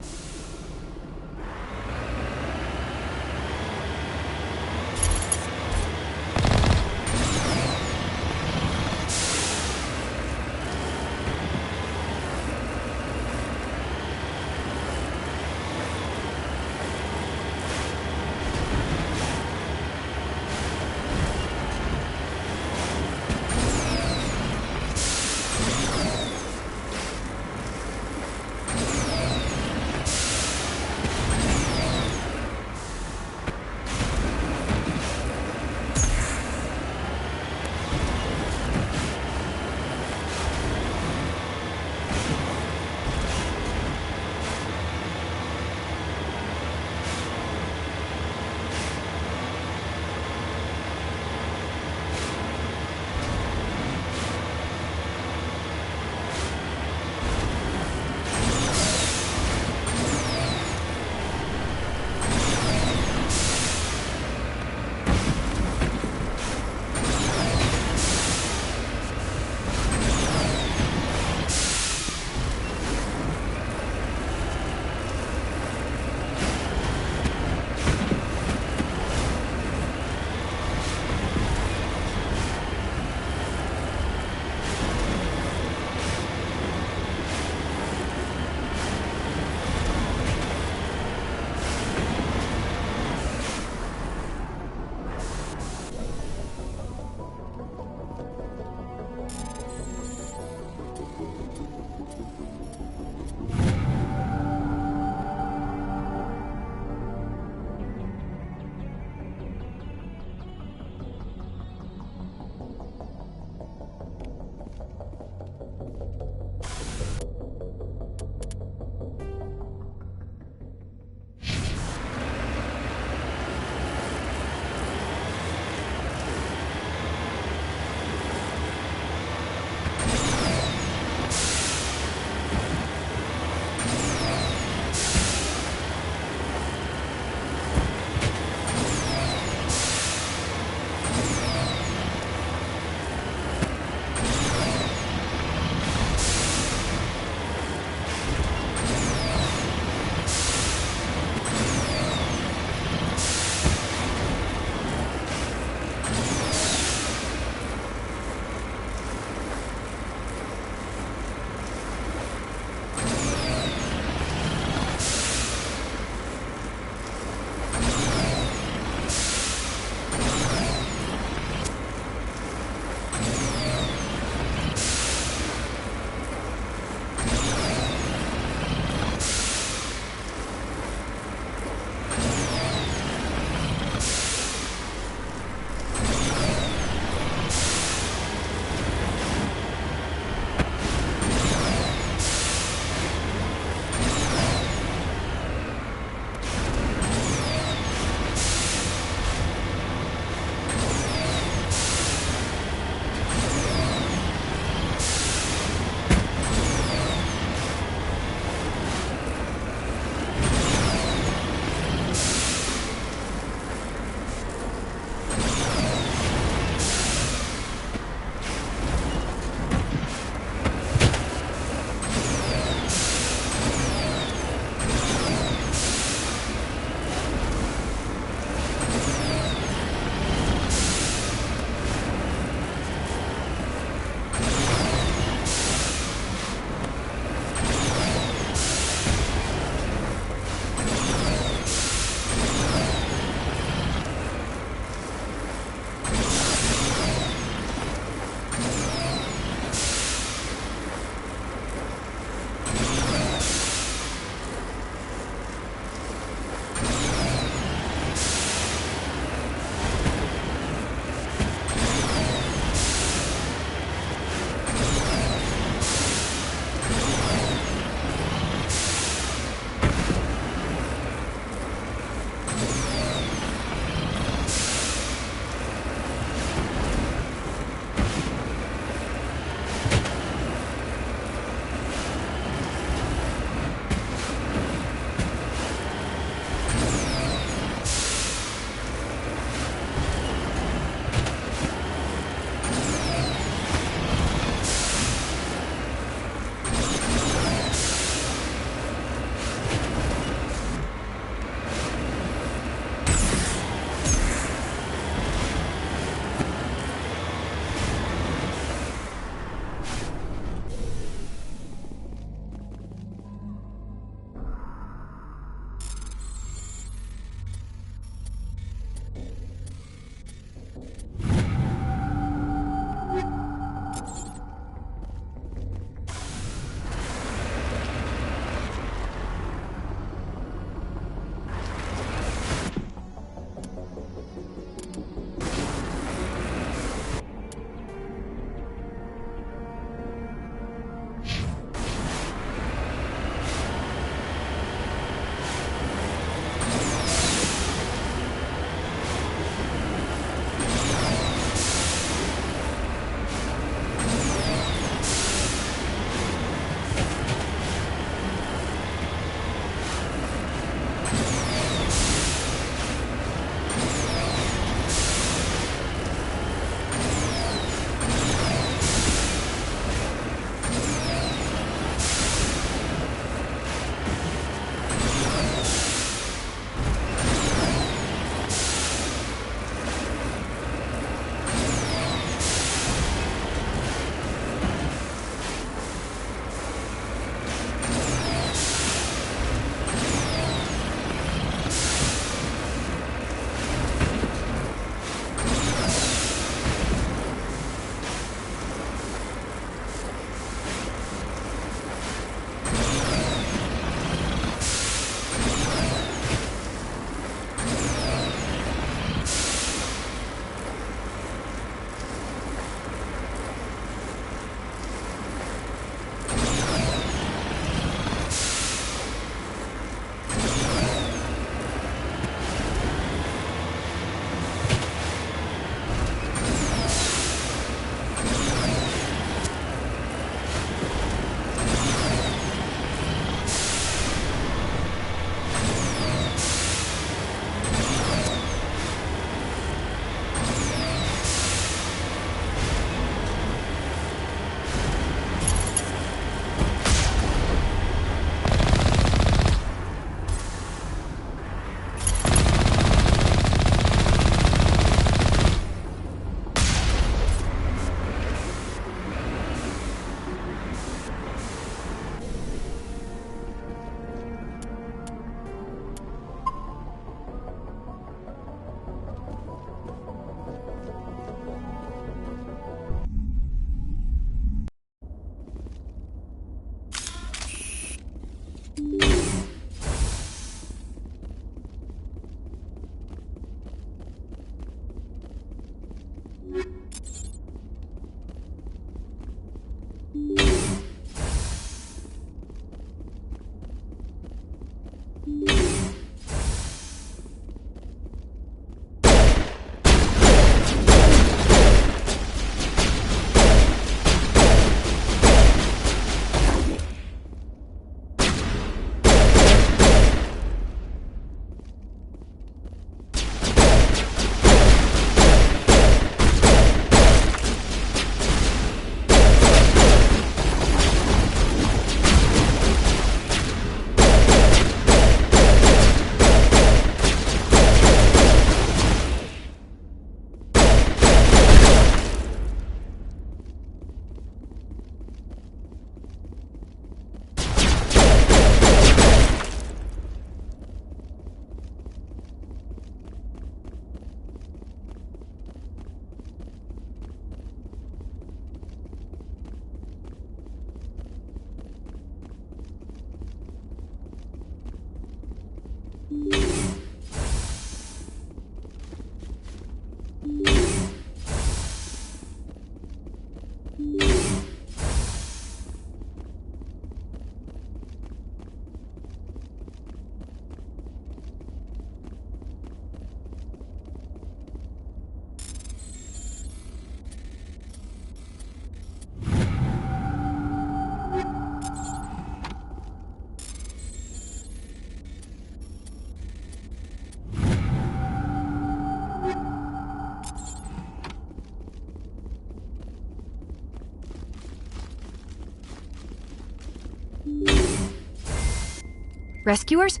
Rescuers?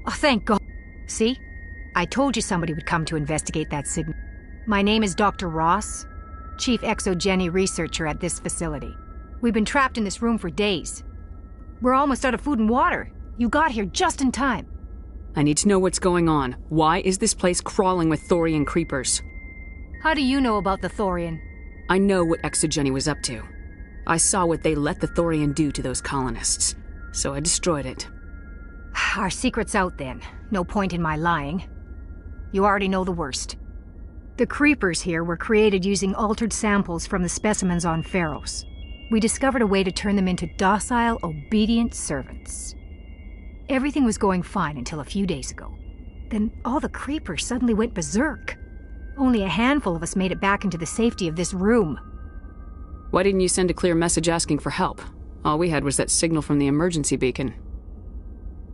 Oh, thank God. See? I told you somebody would come to investigate that signal. My name is Dr. Ross, Chief Exogeny Researcher at this facility. We've been trapped in this room for days. We're almost out of food and water. You got here just in time. I need to know what's going on. Why is this place crawling with Thorian creepers? How do you know about the Thorian? I know what Exogeny was up to. I saw what they let the Thorian do to those colonists, so I destroyed it. Our secret's out then. No point in my lying. You already know the worst. The creepers here were created using altered samples from the specimens on Feros. We discovered a way to turn them into docile, obedient servants. Everything was going fine until a few days ago. Then all the creepers suddenly went berserk. Only a handful of us made it back into the safety of this room. Why didn't you send a clear message asking for help? All we had was that signal from the emergency beacon.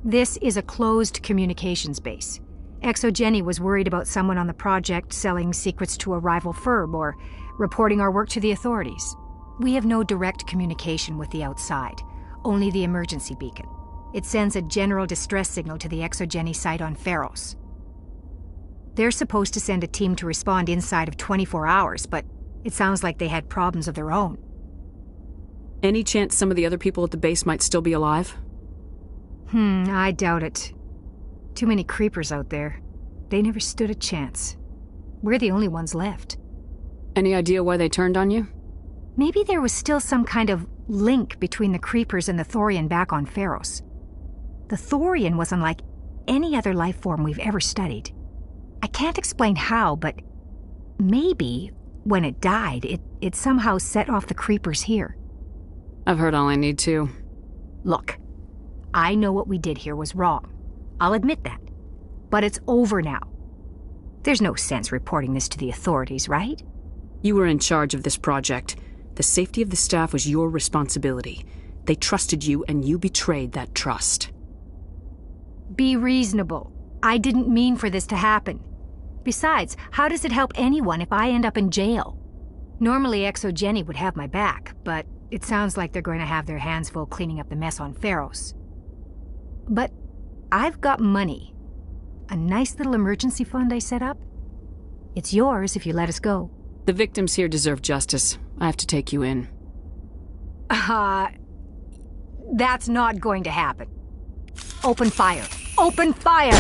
This is a closed communications base. Exogeny was worried about someone on the project selling secrets to a rival firm or reporting our work to the authorities. We have no direct communication with the outside, only the emergency beacon. It sends a general distress signal to the Exogeny site on Feros. They're supposed to send a team to respond inside of 24 hours, but it sounds like they had problems of their own. Any chance some of the other people at the base might still be alive? I doubt it. Too many creepers out there. They never stood a chance. We're the only ones left. Any idea why they turned on you? Maybe there was still some kind of link between the creepers and the Thorian back on Feros. The Thorian was unlike any other life form we've ever studied. I can't explain how, but maybe when it died, it somehow set off the creepers here. I've heard all I need to. Look, I know what we did here was wrong. I'll admit that. But it's over now. There's no sense reporting this to the authorities, right? You were in charge of this project. The safety of the staff was your responsibility. They trusted you, and you betrayed that trust. Be reasonable. I didn't mean for this to happen. Besides, how does it help anyone if I end up in jail? Normally Exogeny would have my back, but it sounds like they're going to have their hands full cleaning up the mess on Feros. But I've got money. A nice little emergency fund I set up. It's yours if you let us go. The victims here deserve justice. I have to take you in. That's not going to happen. Open fire. Open fire!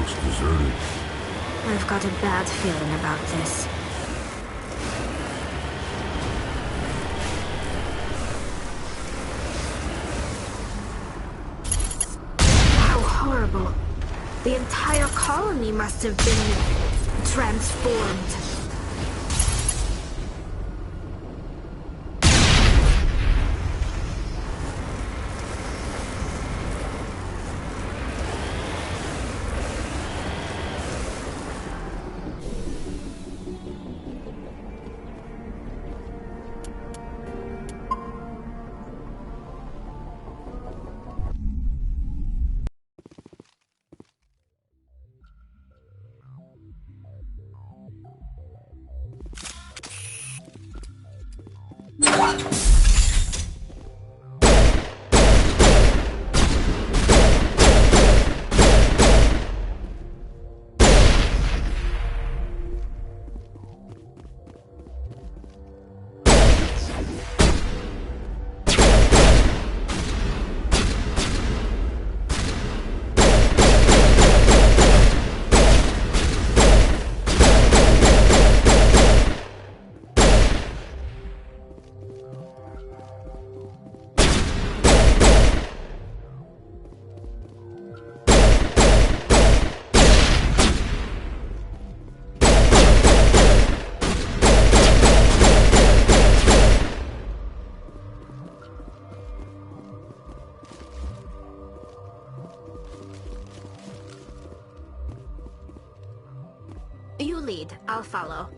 looks deserted. I've got a bad feeling about this. How horrible. The entire colony must have been transformed. You lead, I'll follow.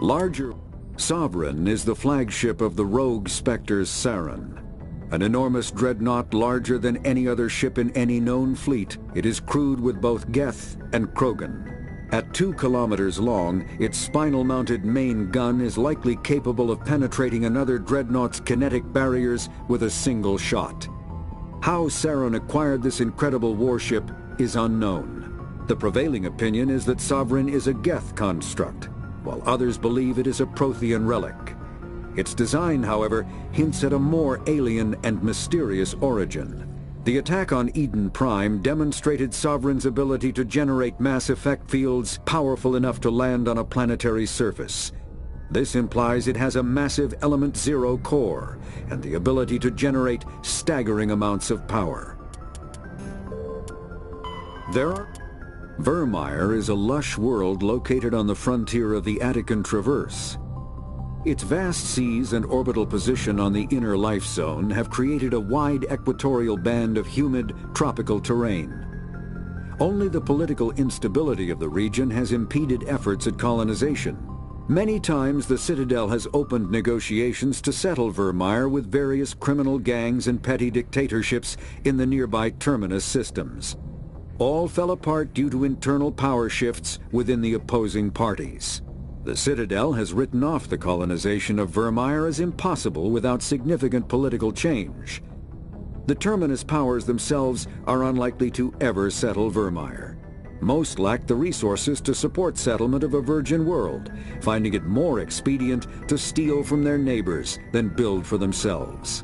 Larger, Sovereign is the flagship of the rogue Spectre's Saren. An enormous dreadnought larger than any other ship in any known fleet, it is crewed with both Geth and Krogan. At 2 kilometers long, its spinal-mounted main gun is likely capable of penetrating another dreadnought's kinetic barriers with a single shot. How Saren acquired this incredible warship is unknown. The prevailing opinion is that Sovereign is a Geth construct, while others believe it is a Prothean relic. Its design, however, hints at a more alien and mysterious origin. The attack on Eden Prime demonstrated Sovereign's ability to generate mass effect fields powerful enough to land on a planetary surface. This implies it has a massive Element Zero core and the ability to generate staggering amounts of power. Virmire is a lush world located on the frontier of the Attican Traverse. Its vast seas and orbital position on the inner life zone have created a wide equatorial band of humid, tropical terrain. Only the political instability of the region has impeded efforts at colonization. Many times the Citadel has opened negotiations to settle Virmire with various criminal gangs and petty dictatorships in the nearby Terminus systems. All fell apart due to internal power shifts within the opposing parties. The Citadel has written off the colonization of Virmire as impossible without significant political change. The Terminus powers themselves are unlikely to ever settle Virmire. Most lack the resources to support settlement of a virgin world, finding it more expedient to steal from their neighbors than build for themselves.